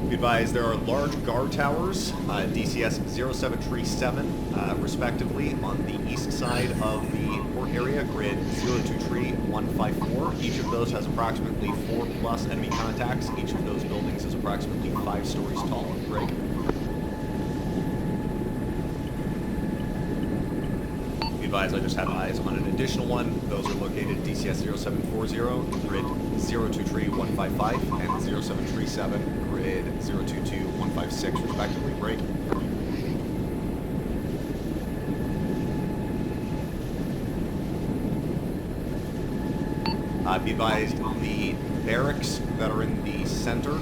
Be advised, there are large guard towers, DCS 0737 respectively, on the east side of the port area, grid 023154. Each of those has approximately 4+ enemy contacts. Each of those buildings is approximately 5 stories tall. Break. Be advised, I just have eyes on an additional one. Those are located DCS 0740, grid 023155, and 0737, grid 022156, respectively. Break. Be advised, the barracks that are in the center,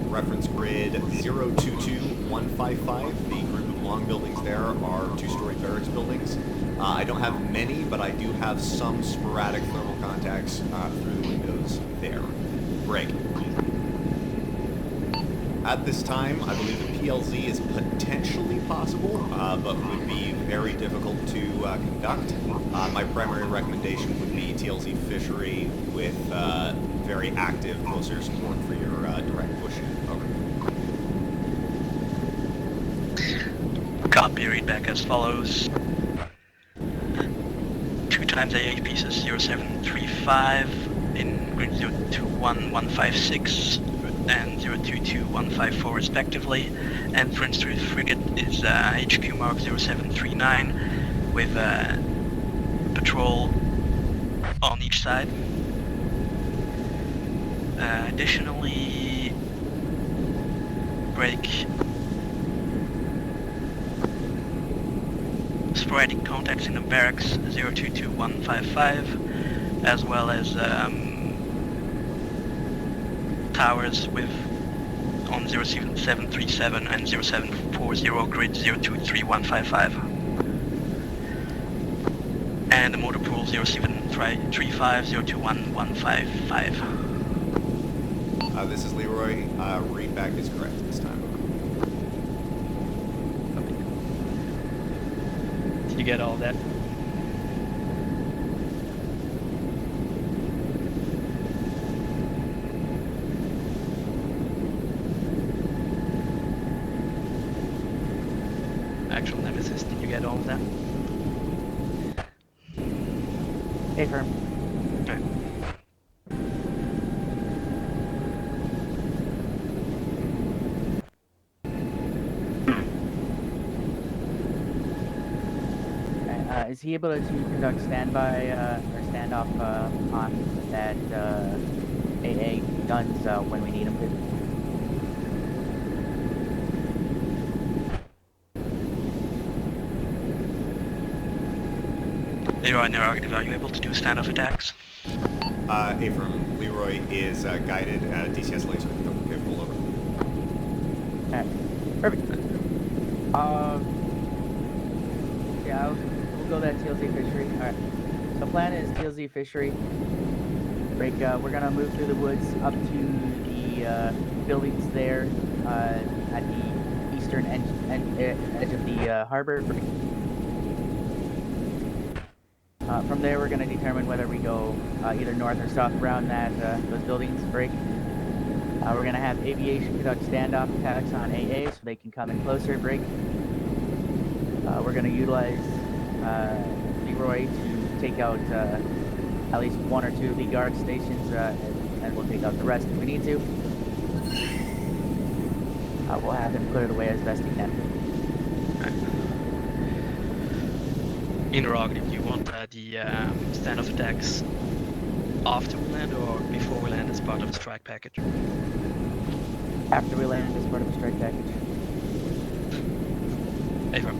reference grid 022155, the group of long buildings there are 2-story barracks buildings. I don't have many, but I do have some sporadic thermal contacts through the windows there. Break. At this time, I believe the PLZ is potentially possible, but would be very difficult to conduct. My primary recommendation would be TLZ fishery with very active close air support for your direct push in. Over. Copy, read back as follows. 2 times AA pieces 0735 in grid 021156. and 022154 respectively, and Prince 3 frigate is HQ mark 0739 with patrol on each side. Additionally, break sporadic contacts in the barracks 022155, as well as towers with on 0737 and 0740 grid 023155. And the motor pool 0735 021155. This is Leroy. Read back is correct this time. Did you get all that? Actual nemesis, did you get all of that? Affirm. Okay. Is he able to conduct standby or standoff on that AA guns when we need him to? Leroy Interactive, are you able to do standoff attacks? Affirm. Leroy is guided at a DCS laser. Okay, pull over. Alright. Perfect. Yeah, we'll go that TLZ fishery. Alright. The plan is TLZ fishery. Break, we're gonna move through the woods up to the buildings there at the eastern edge of the harbor. From there, we're going to determine whether we go either north or south around that those buildings. Break. We're going to have aviation conduct standoff attacks on AA so they can come in closer. Break. We're going to utilize Leroy to take out at least one or two of the guard stations, and we'll take out the rest if we need to. We'll have him clear the way as best he can. Interrogative, do you want the standoff attacks after we land or before we land as part of the strike package? After we land as part of the strike package. Affirm.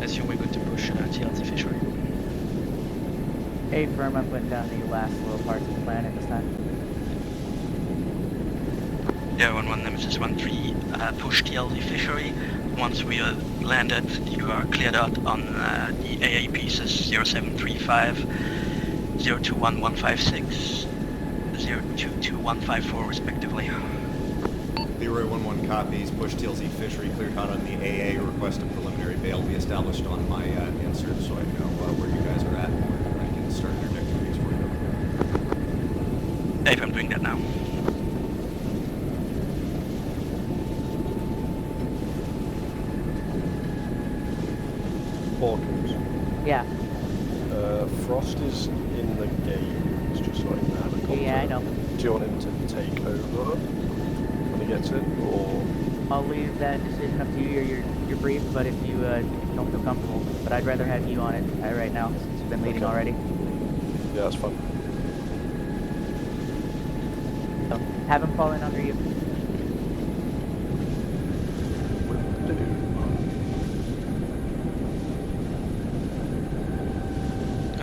Assume we're going to push TLZ fishery. Affirm, I'm putting down the last little parts of the plan at this time. Yeah, 11 Nemesis 13, push TLZ fishery. Once we are landed, you are cleared out on the AA pieces 0735, 021156, 022154 respectively. Leroy 11 copies. Push TLZ fishery cleared out on the AA. Request a preliminary bail be established on my insert so I know where you guys are at and where I can start trajectories for you. If I'm doing that now. Hawkins. Yeah. Frost is in the game. It's just like in the helicopter. Yeah, I know. Do you want him to take over when he gets in, or? I'll leave that decision up to you. You're brief, but if you don't feel comfortable, but I'd rather have you on it right now since you've been leading already. Yeah, that's fine. So have him fall in under you.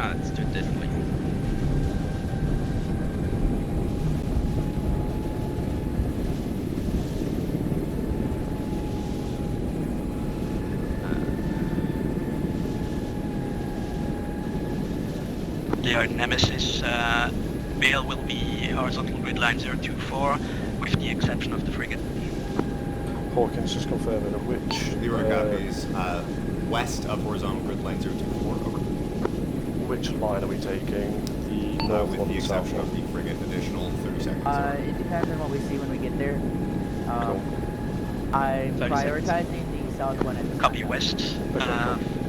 Let's do it differently. The Nemesis bail will be horizontal grid line 024 with the exception of the frigate. Hawkins, just confirming at which... Leroy copies. West of horizontal grid line 024. Over. Which line are we taking? The north with one, the exception south of the frigate, additional 30 seconds. It depends on what we see when we get there. Cool. I'm 30 prioritizing the south one at this Copy time. west,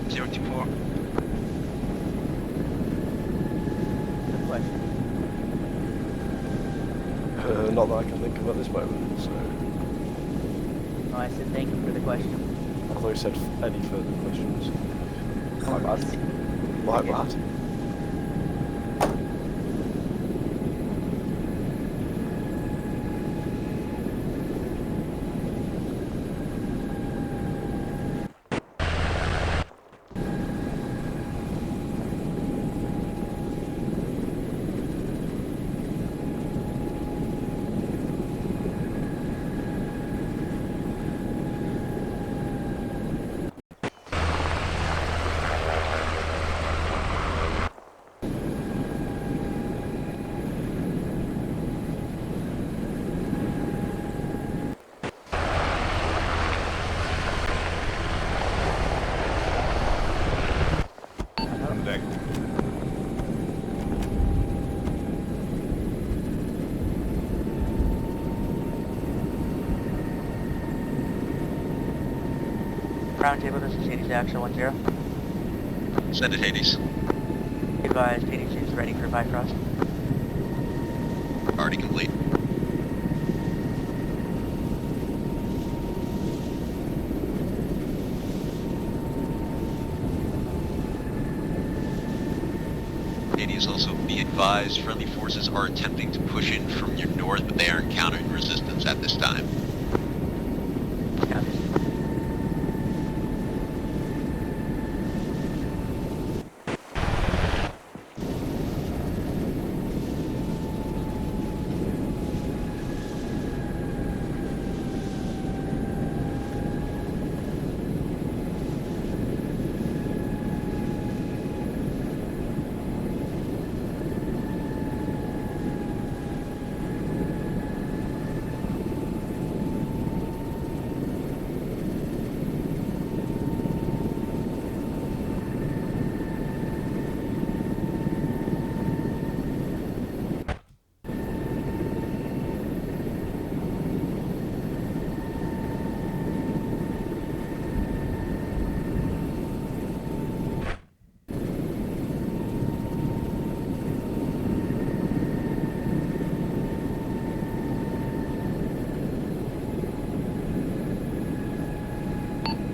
024. Good question. Not that I can think of at this moment, so... Oh, I said thank you for the question. I thought you said any further questions. My bad. My bad. On the deck. Roundtable, this is Hades Action 10. Send it, Hades. Advise, Hades is ready for Bifrost. Already complete. Hades, also be advised, friendly forces are attempting to push in from your north, but they are encountering resistance at this time.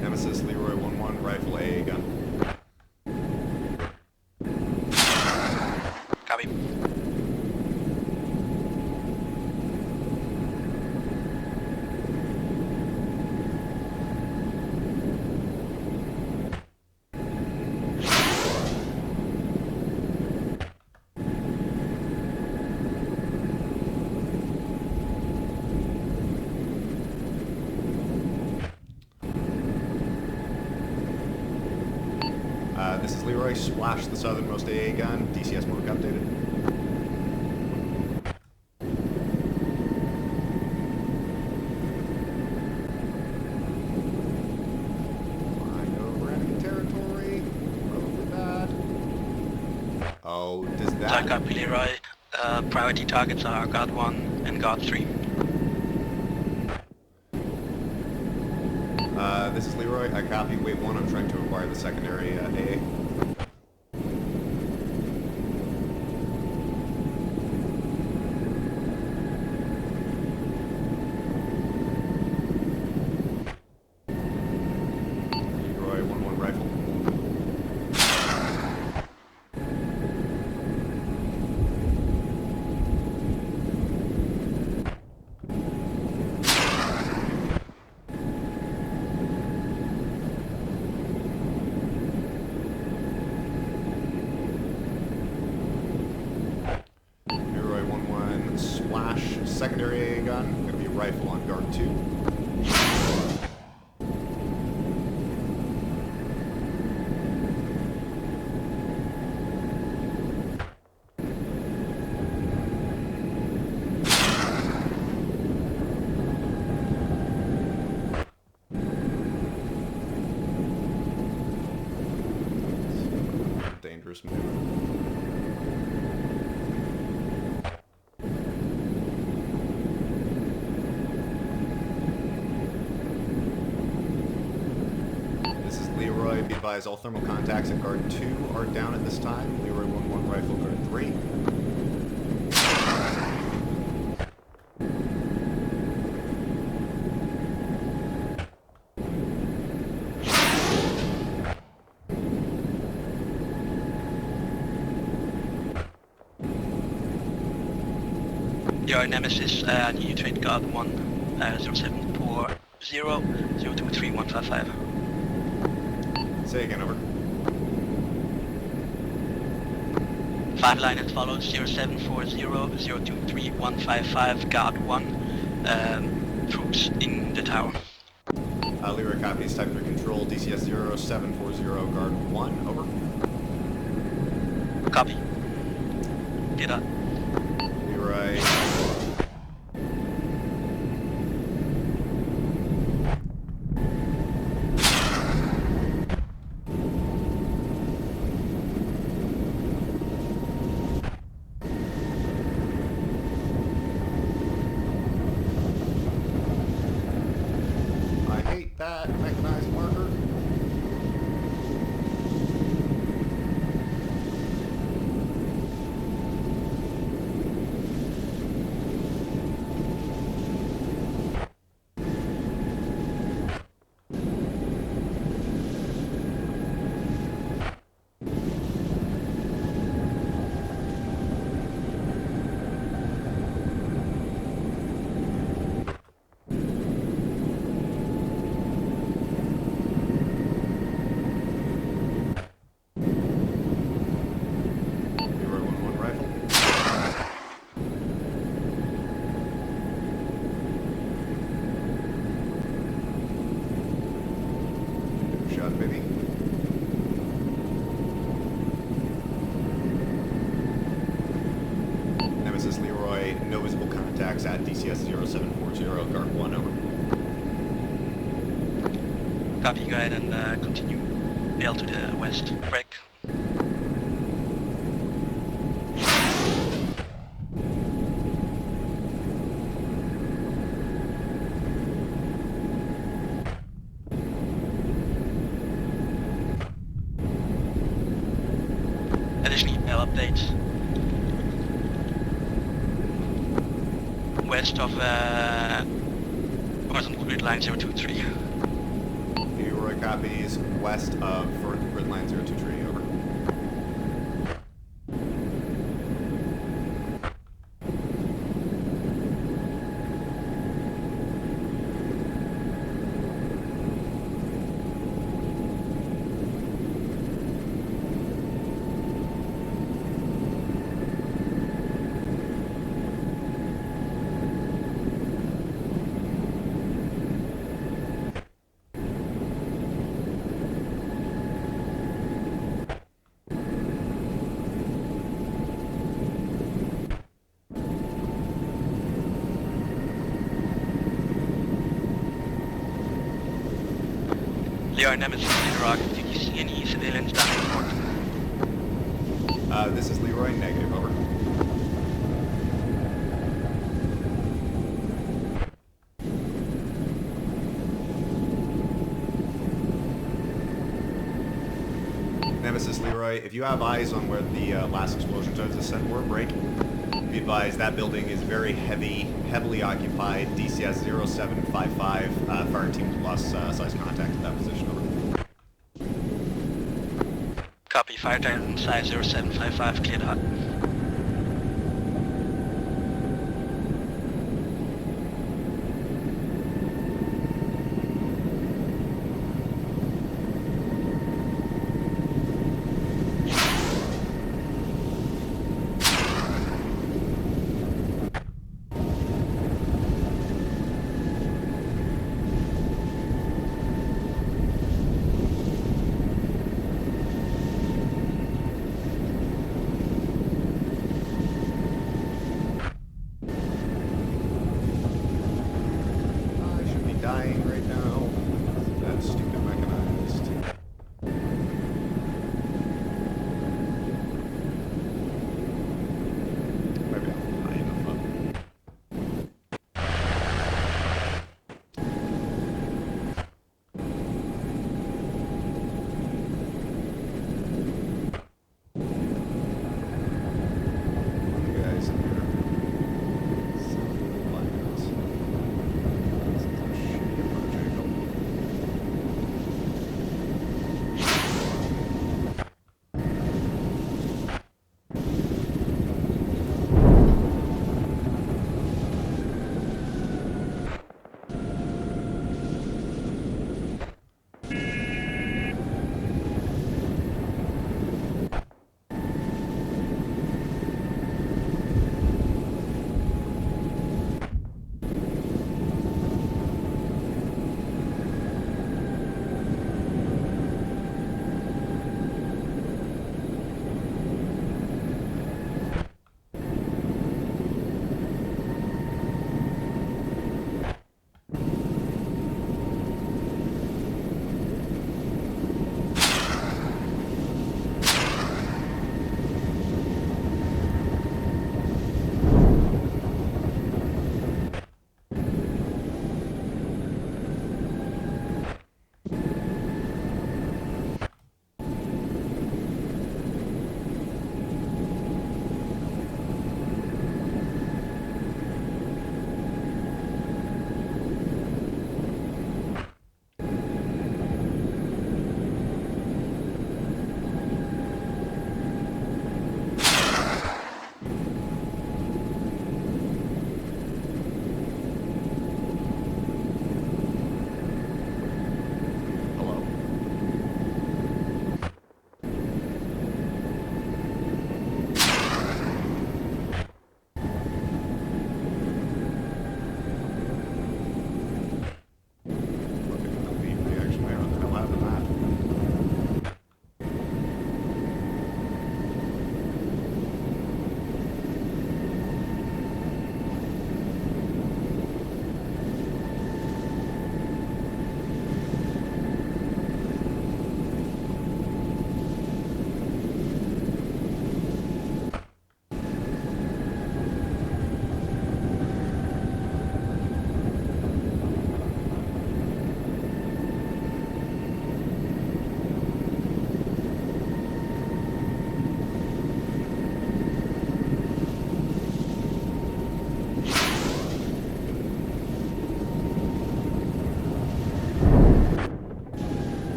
Nemesis, Leroy 1-1, rifle AA gun. Copy. This is Leroy, splash the southernmost AA gun, DCS mode updated. Flying over enemy territory, probably bad. Oh, does that... Copy, Leroy. Priority targets are Guard 1 and Guard 3. This is Leroy, I copy, wait 1, I'm trying to acquire the secondary AA. Leroy 1-1 rifle. Leroy 1-1 splash secondary AA gun, gonna be rifle on guard 2. Dangerous move. This is Leroy, be advised all thermal contacts at guard 2 are down at this time. Leroy 1-1 rifle guard 3. Your Nemesis, you trade guard 1, 0740 023155. Say again, over. 5 line as follows, 0740 023155, guard 1, troops in the tower. Leroy copies, type 3 control, DCS 0740, guard 1, over. Copy. Get up. Leroy. I hate that mechanized marker. Leroy 1-1 rifle. Shot, baby. Nemesis Leroy, no visible contacts at DCS 0740, guard 1, over. Copy, go ahead and continue. Bail to the west. Break. Additional email updates. West of horizontal grid line 023. Leroy copies, west of vertical grid line 023, over. Leo Nemesis in Iraq, did you see any civilians down in the port? This is Leroy, negative, over. Nemesis Leroy, if you have eyes on where the last explosion towards the sent were, break. Be advised that building is very heavily occupied. DCS 0755, fire team plus size contact at that position, over. Copy, fire titan size 0755, cleared hot.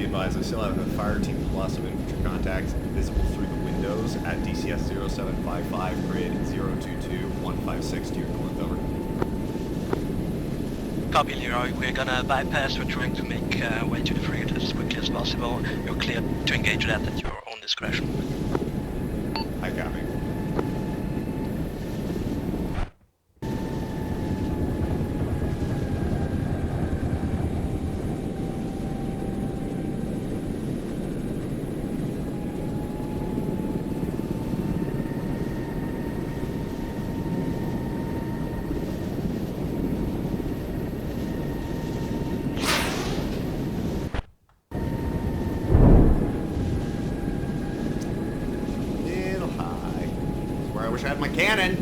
be advised, I still have a fire team plus of infantry contacts visible through the windows at DCS 0755, grid 022156 to your north, over. Copy, Leroy. We're gonna bypass. We're trying to make way to the frigate as quickly as possible. You're clear to engage that at your own discretion. I copy. I wish I had my cannon.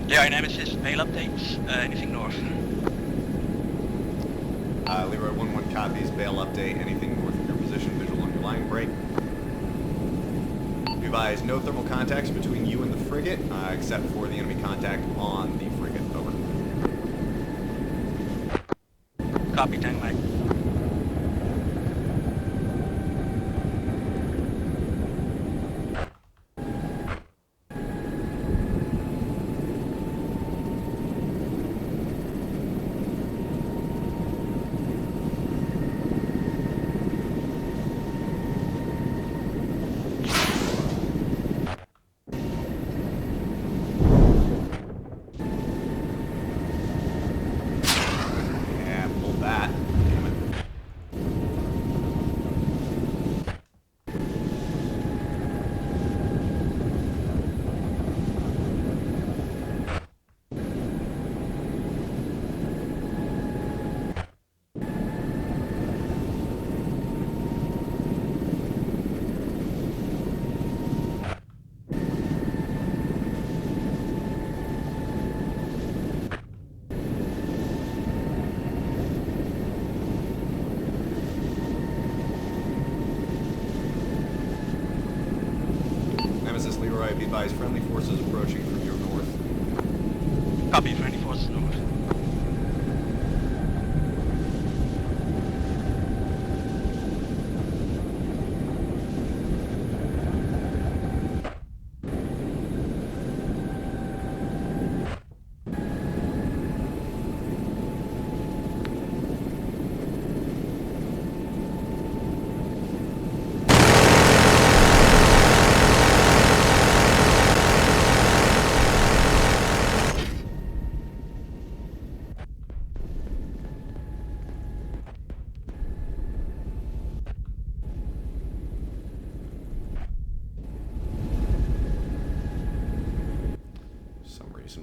Leroy Nemesis, mail updates. Anything north? Leroy 1-1 copies, bail update. Anything north of your position, visual on your line break. Advise no thermal contacts between you and the frigate, except for the enemy contact on the frigate. Over. Copy, Tank Mike. Leroy, be advised, friendly forces approaching from your north. Copy, friendly forces north.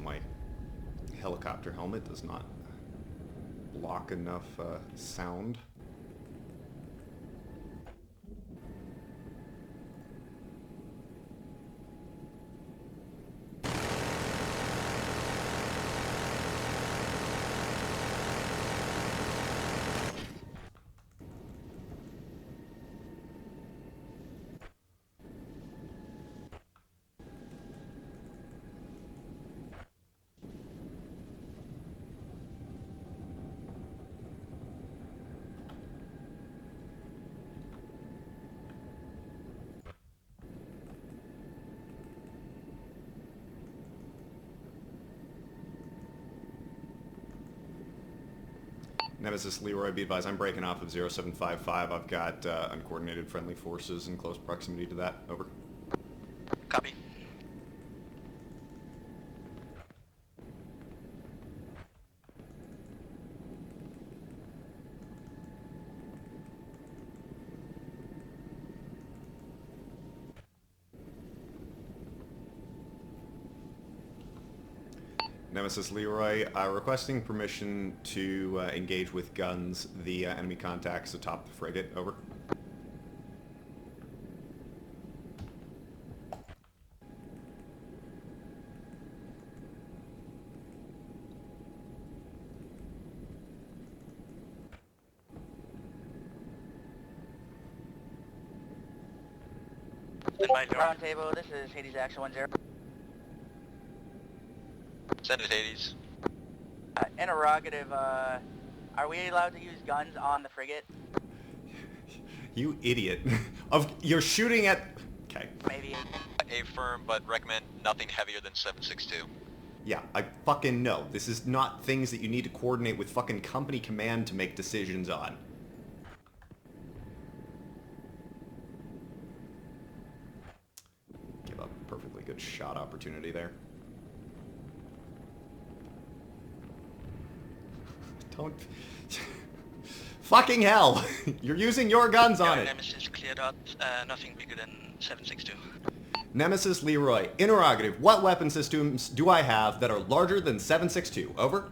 My helicopter helmet does not block enough sound. Nemesis Leroy, be advised, I'm breaking off of 0755. I've got uncoordinated friendly forces in close proximity to that. Over. Copy. Nemesis Leroy, requesting permission to engage with guns the enemy contacts atop the frigate. Over. Round table, this is Hades Action 10. Send it, Hades. Interrogative, are we allowed to use guns on the frigate? You idiot. You're shooting at... Okay. Maybe. Affirm, but recommend nothing heavier than 7.62. Yeah, I fucking know. This is not things that you need to coordinate with fucking company command to make decisions on. Give up a perfectly good shot opportunity there. Don't... Fucking hell! You're using your guns on it! Nemesis cleared out, nothing bigger than 7.62. Nemesis Leroy, interrogative, what weapon systems do I have that are larger than 7.62? Over.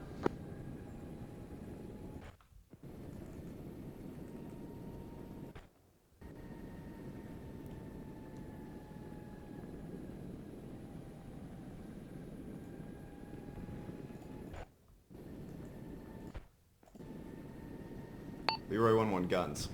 Leroy 1-1 guns.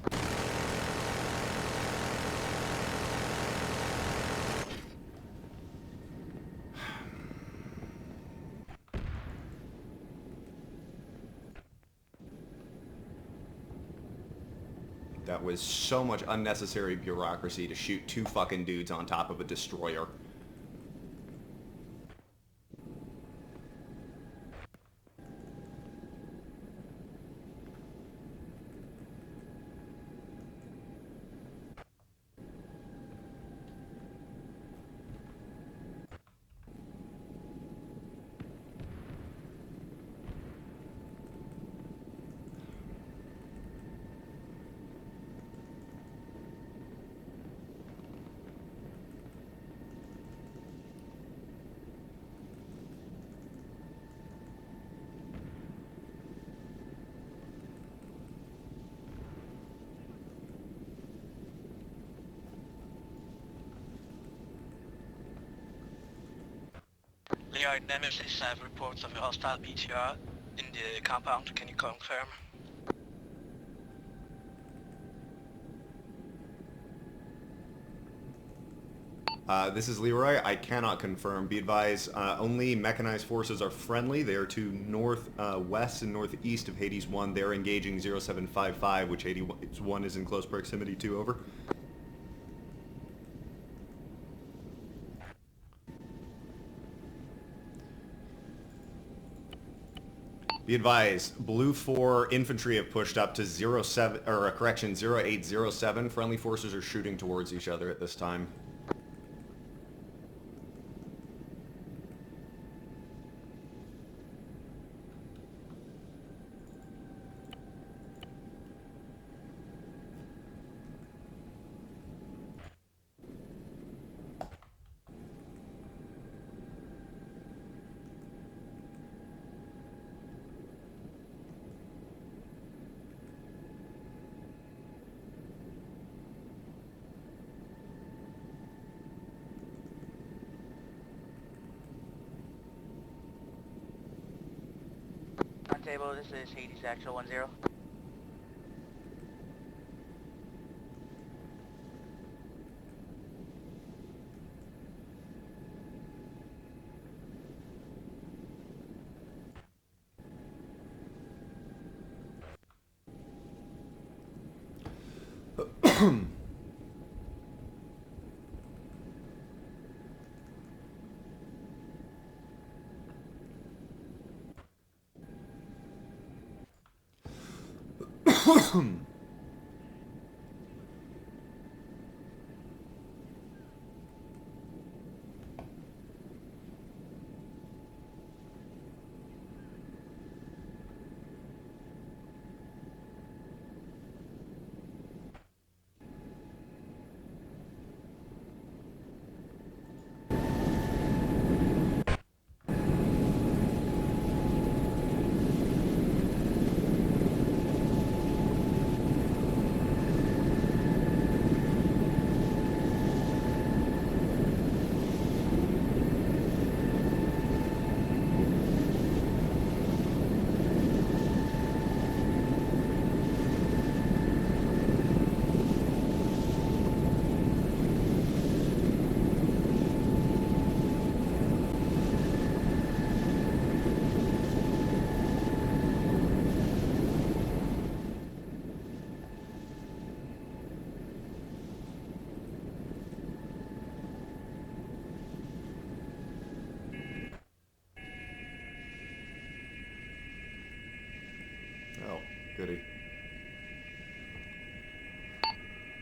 That was so much unnecessary bureaucracy to shoot two fucking dudes on top of a destroyer. Leo, Nemesis have reports of a hostile BTR in the compound. Can you confirm? This is Leroy. I cannot confirm. Be advised, only mechanized forces are friendly. They are to northwest and northeast of Hades 1. They're engaging 0755, which Hades 1 is in close proximity to. Over. Be advised, Blue 4 infantry have pushed up to 0807. Friendly forces are shooting towards each other at this time. On table, this is Hades Actual 1-0.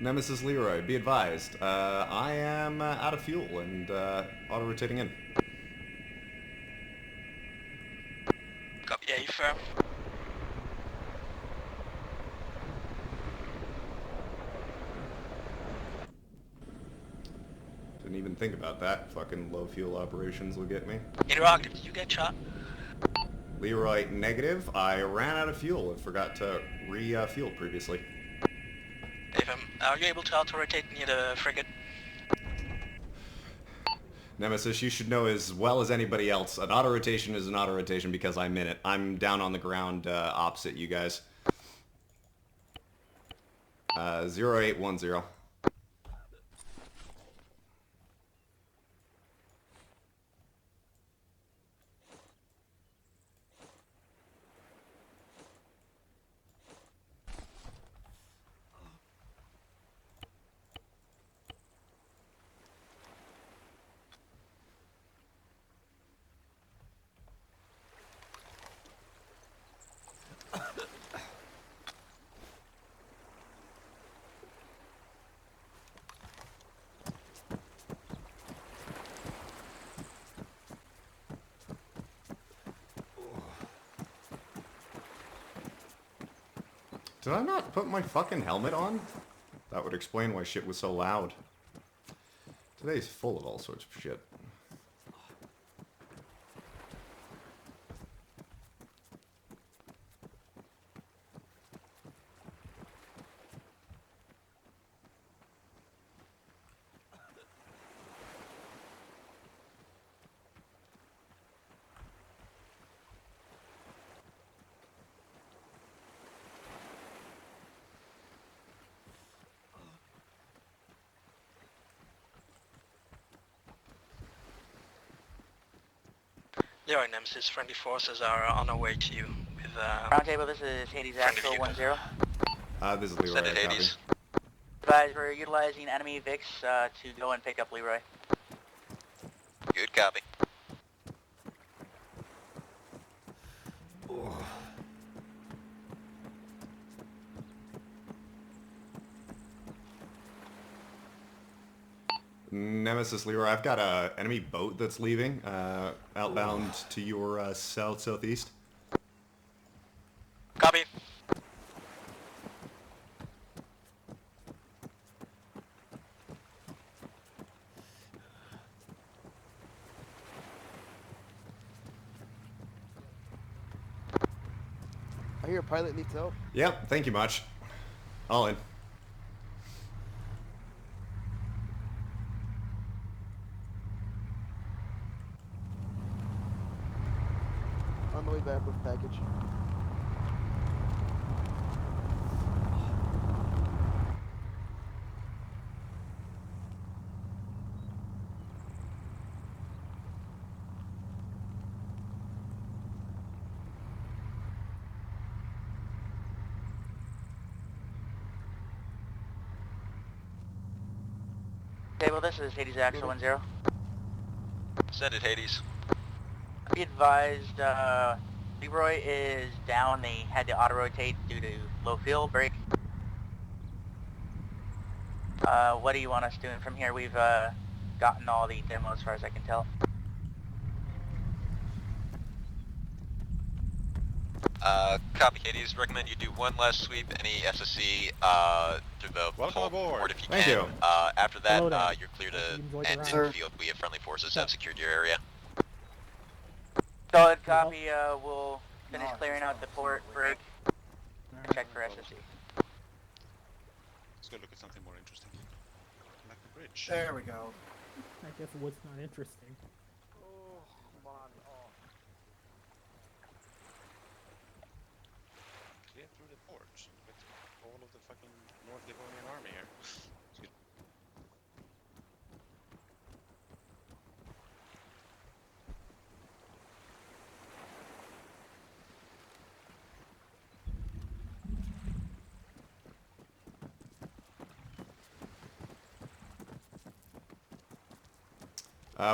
Nemesis Leroy, be advised. I am out of fuel and auto-rotating in. Copy, A firm. Didn't even think about that. Fucking low fuel operations will get me. Interrogative, did you get shot? Leroy, negative. I ran out of fuel and forgot to refuel previously. Are you able to auto-rotate near the frigate? Nemesis, you should know as well as anybody else, an auto-rotation is an auto-rotation because I'm in it. I'm down on the ground opposite you guys. 0810. Did I not put my fucking helmet on? That would explain why shit was so loud. Today's full of all sorts of shit. Leroy, Nemesis, friendly forces are on our way to you with Roundtable, this is Hades Actual 10. This is Leroy. Send it, Hades. Advise, we're utilizing enemy VIX to go and pick up Leroy. Good copy. Nemesis Leroy, I've got a enemy boat that's leaving, outbound to your south-southeast. Copy. I hear a pilot needs help. Yep, thank you much. All in. On the way back with package. Table, this is Hades Actual 10. Send it, Hades. Be advised, Leroy is down. They had to auto-rotate due to low fuel break. What do you want us doing from here? We've gotten all the demo as far as I can tell. Copy, Hades. Recommend you do one last sweep, any SSC, to the Welcome aboard. if you Thank can. you. After that, Hello there. you're clear to Enjoy the enter ride. the field. We have friendly forces have secured your area. Solid copy. We'll finish clearing out the port break and check for SSC. Let's go look at something more interesting. Like the bridge. There we go. I guess what's not interesting. Oh, man. Oh. Clear through the port. With all of the fucking North Livonian army here. It's good.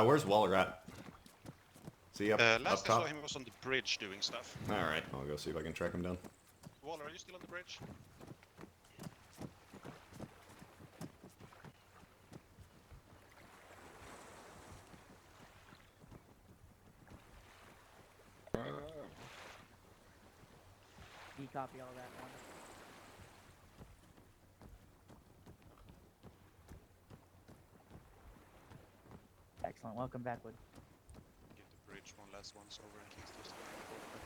Where's Waller at? Is he up Last I top? saw him was on the bridge doing stuff. Alright, I'll go see if I can track him down. Waller, are you still on the bridge? copy all that one. Excellent. Welcome back, Wood. Give the bridge one last once over in case there's something important up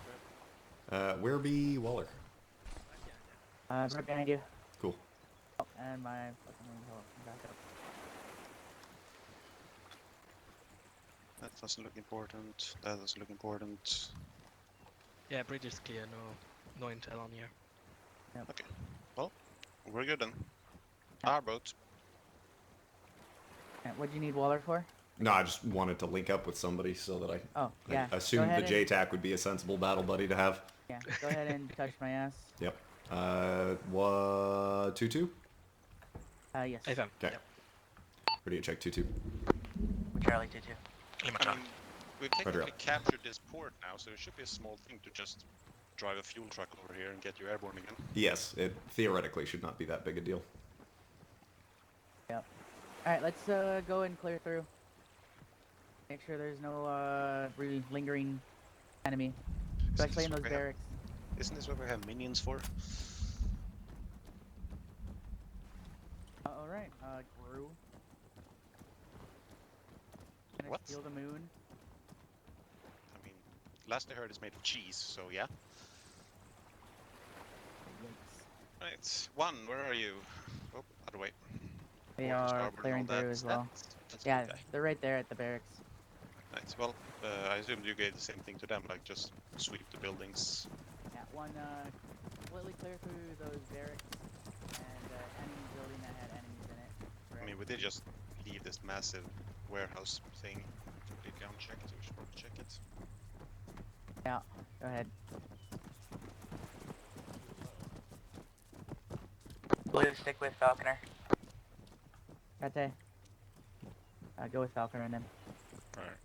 there. Where be Waller? Right behind you. Cool. Oh, and my fucking back up. That doesn't look important. That doesn't look important. Yeah, bridge is clear. No intel on here. Yep. Okay. Well, we're good then. Our boat. What do you need Waller for? No, I just wanted to link up with somebody so that Oh, yeah. I assumed the JTAC would be a sensible battle buddy to have. Yeah, go ahead and touch my ass. Yep. What, 2-2? Yes. AFM. Okay. Yep. Ready to check 2-2. Charlie 2-2. I mean, we've technically captured this port now, so it should be a small thing to just drive a fuel truck over here and get you airborne again. Yes, it theoretically should not be that big a deal. Yep. Alright, let's go and clear through. Make sure there's no really lingering enemy. Especially in those barracks. Isn't this what we have minions for? Alright, Gru. Gonna What? steal the moon. I mean, last I heard it's made of cheese, so yeah. Right, one, where are you? Oh, other way. They Port and are starboard and clearing all that. through as well. That's Yeah, good guy. they're right there at the barracks. Nice. Well, I assumed you gave the same thing to them, like just sweep the buildings. Yeah, one completely clear through those barracks and enemy building that had enemies in it. I mean, we did just leave this massive warehouse thing completely unchecked, so we should probably check it. Yeah, go ahead. Blue, stick with Falconer. Kate. Go with Falconer and then. Alright.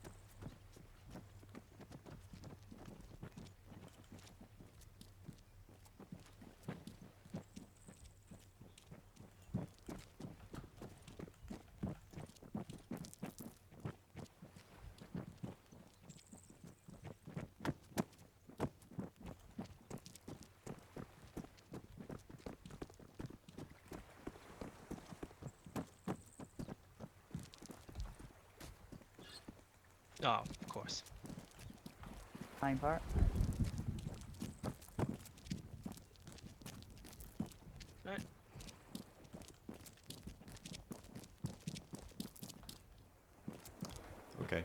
Oh, of course. Fine part. Right. Okay.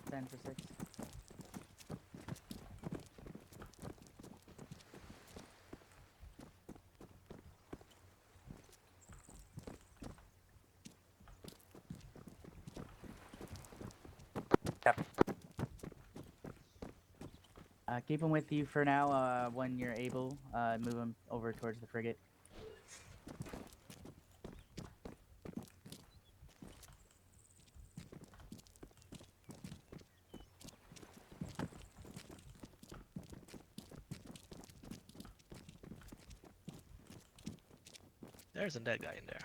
Ten for 6. Keep him with you for now. When you're able, move him over towards the frigate. There's a dead guy in there.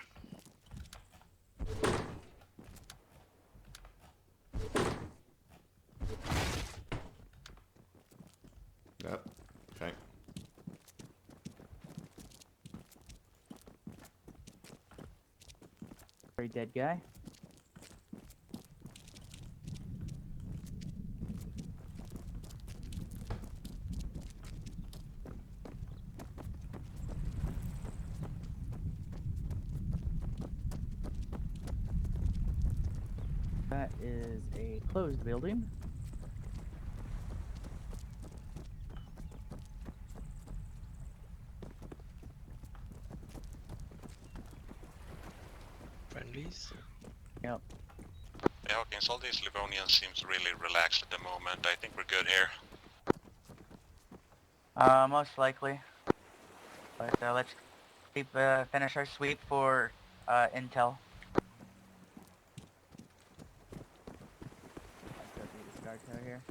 Yep. Okay. Very dead guy. That is a closed building. Friendlies. Yep. Yeah, okay, so all these Livonians seems really relaxed at the moment. I think we're good here. Most likely. But let's keep finish our sweep for intel. Let's go through this guard tower here.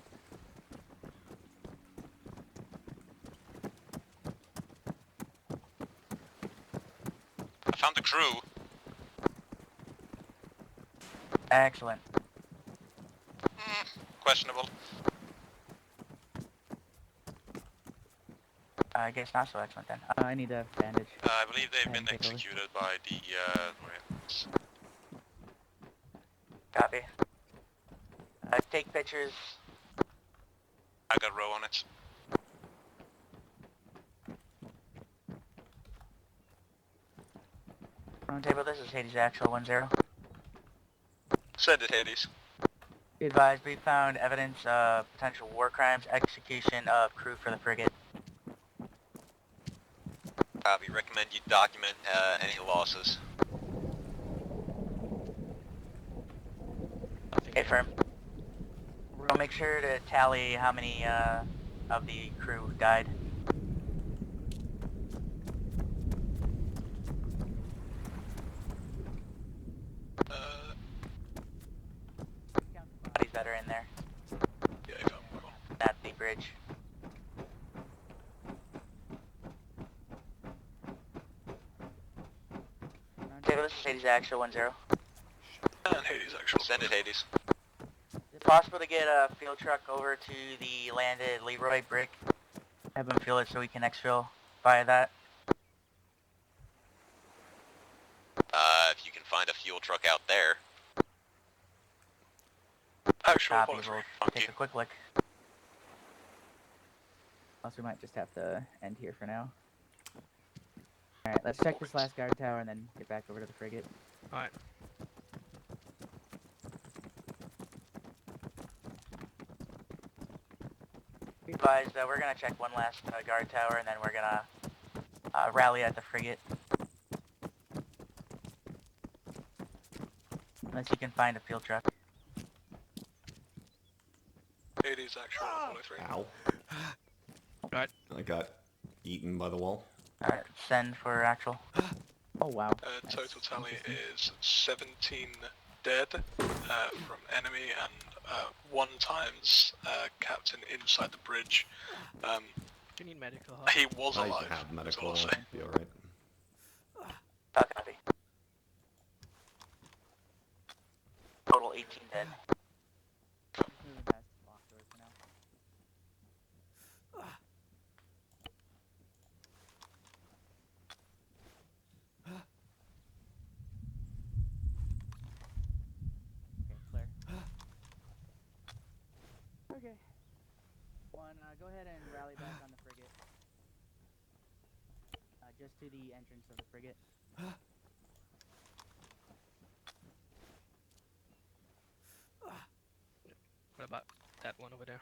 I found the crew. Excellent. Questionable. I guess not so excellent then. I need a bandage. I believe they've been Take over. executed by the Marines. Copy. Take pictures. I got row on it. Roundtable, this is Hades Actual 1-0. Send it, Hades. Be advised, we found evidence of potential war crimes, execution of crew for the frigate. We recommend you document any losses. Affirm. We'll make sure to tally how many of the crew died. Bodies that are in there. Yeah, I can't recall. At the bridge. David, this is Hades Actual 1-0. And Hades actual. Send it, Hades. Is it possible to get a field truck over to the landed Leroy brick? Have them fuel it so we can exfil via that. If you can find a fuel truck out there. Actual Copy, policy. we'll take a quick look. Also, we might just have to end here for now. Alright, let's check this last guard tower and then get back over to the frigate. Alright. Be advised, we're gonna check one last guard tower and then we're gonna rally at the frigate. Unless you can find a field truck. Hades actual 103. Ow. Right. I got eaten by the wall. Alright, send for actual. Oh wow. Total tally is 17 dead from enemy and 1 times captain inside the bridge. Do you need medical help? He was I alive. have medical. That's all I'll I'll say. be alright. Copy. Total 18 dead. Just moving past the lock doors for now. Okay, clear. Okay. One, go ahead and rally back on the frigate. Just to the entrance of the frigate. What about that one over there?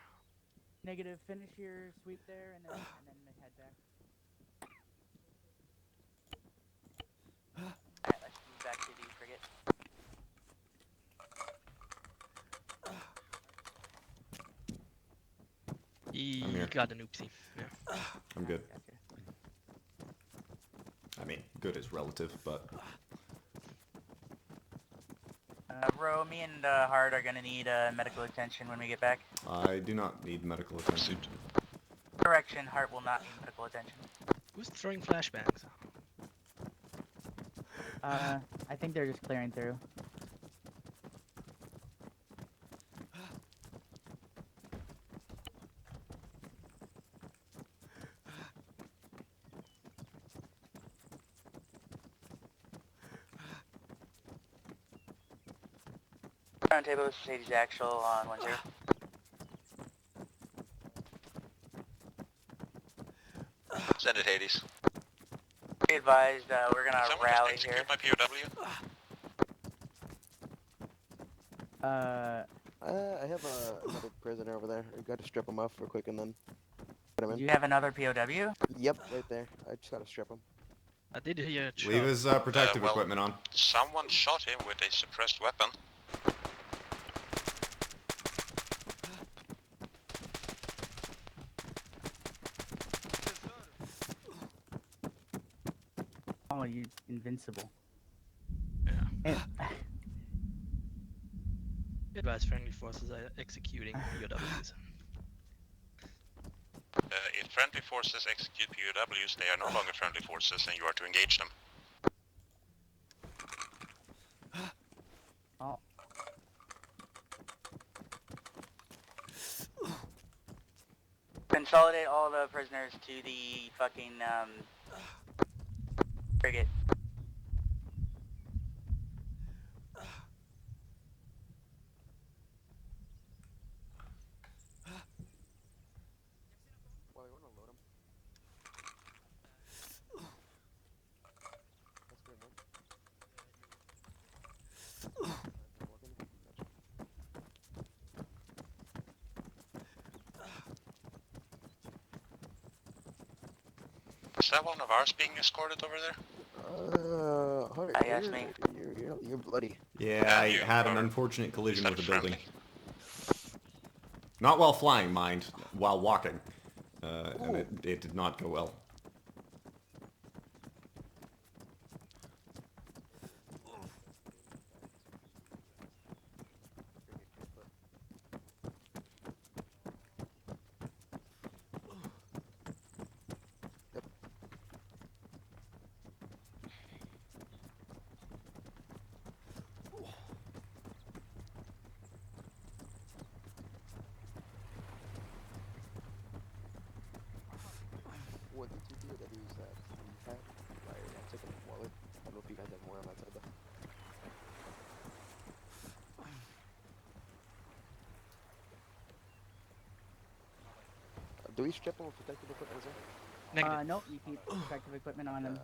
Negative. Finish your sweep there, and then head back. Alright, let's move back to the frigate. I'm here. Got an oopsie. Yeah. I'm good. Gotcha. I mean, good is relative, but Ro, me and Hard are gonna need medical attention when we get back. I do not need medical attention. Correction, Hart will not need medical attention. Who's throwing flashbangs? I think they're just clearing through. Roundtable, this is Hades Actual on 1-0. Send it, Hades. Be advised, we're gonna Someone rally just here. execute my POW? I have another prisoner over there. I got to strip him off real quick and then put him in. Do you have another POW? Yep, right there. I just gotta strip him. I did hear a leave shot. his protective well- equipment on. Someone shot him with a suppressed weapon. Oh, you invincible. Yeah. And, Advise friendly forces are executing POWs. If friendly forces execute POWs, they are no longer friendly forces and you are to engage them. oh, Consolidate all the prisoners to the fucking frigate. Well, you wanna load him? That's good, man. Is that one of ours being escorted over there? Hunter, Yes, me. you're bloody. Yeah, I had an unfortunate collision with a building. Not while flying, mind, while walking. And it did not go well. What did you do that use that impact? Right, I'm taking a wallet. I don't know if you guys have more on that side though. Do we strip them with protective equipment as well? Negative. Nope, you keep protective equipment on them.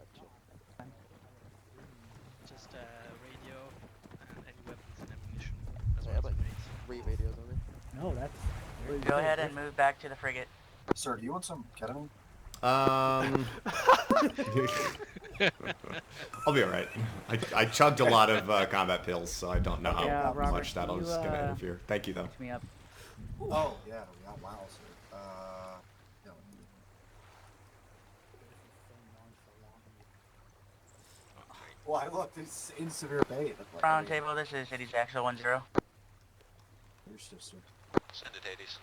Just radio and any weapons and ammunition. As I well have as like grenades. 3 radios on me. No, that's. Go ahead and move back to the frigate. Sir, do you want some ketamine? I'll be alright. I chugged a lot of combat pills, so I don't know how Robert, much that was going to interfere. Thank you, though. Catch me up. Oh, yeah, wow, sir. Yeah. Well, I looked, it's in severe pain. Round table, this is Hades Axel 10. Your sister. Send it, Hades.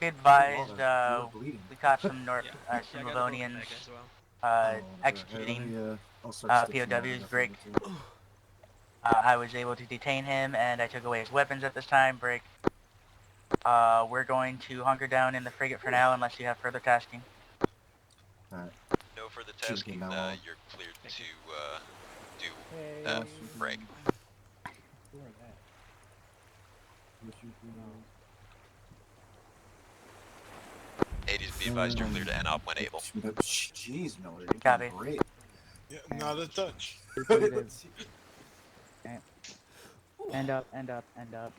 Be advised, you're bleeding. we caught some some I got a broken Livonians leg as well. executing I'll start stitching POWs everything Brick. too. I was able to detain him and I took away his weapons at this time, Brick. We're going to hunker down in the frigate for now unless you have further tasking. Alright. No further Should tasking. be now. You're cleared to do Hey. break. Who are that? Hades, be advised you're clear to NOP when able. Jeez, Miller, you're Copy. doing great. Yeah, not a touch. Okay. End up, end up, end up.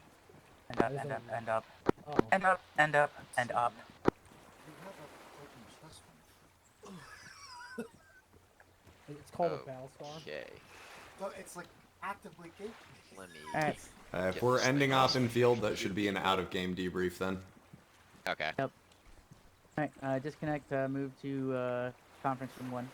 End up, end up, end up. Oh. End up, end up, end up. It's called a battle scar. Okay. But it's like actively gaping. Let me. Alright. If we're ending off in field, that should be an out-of-game debrief then. Okay. Alright, disconnect, move to conference room 1.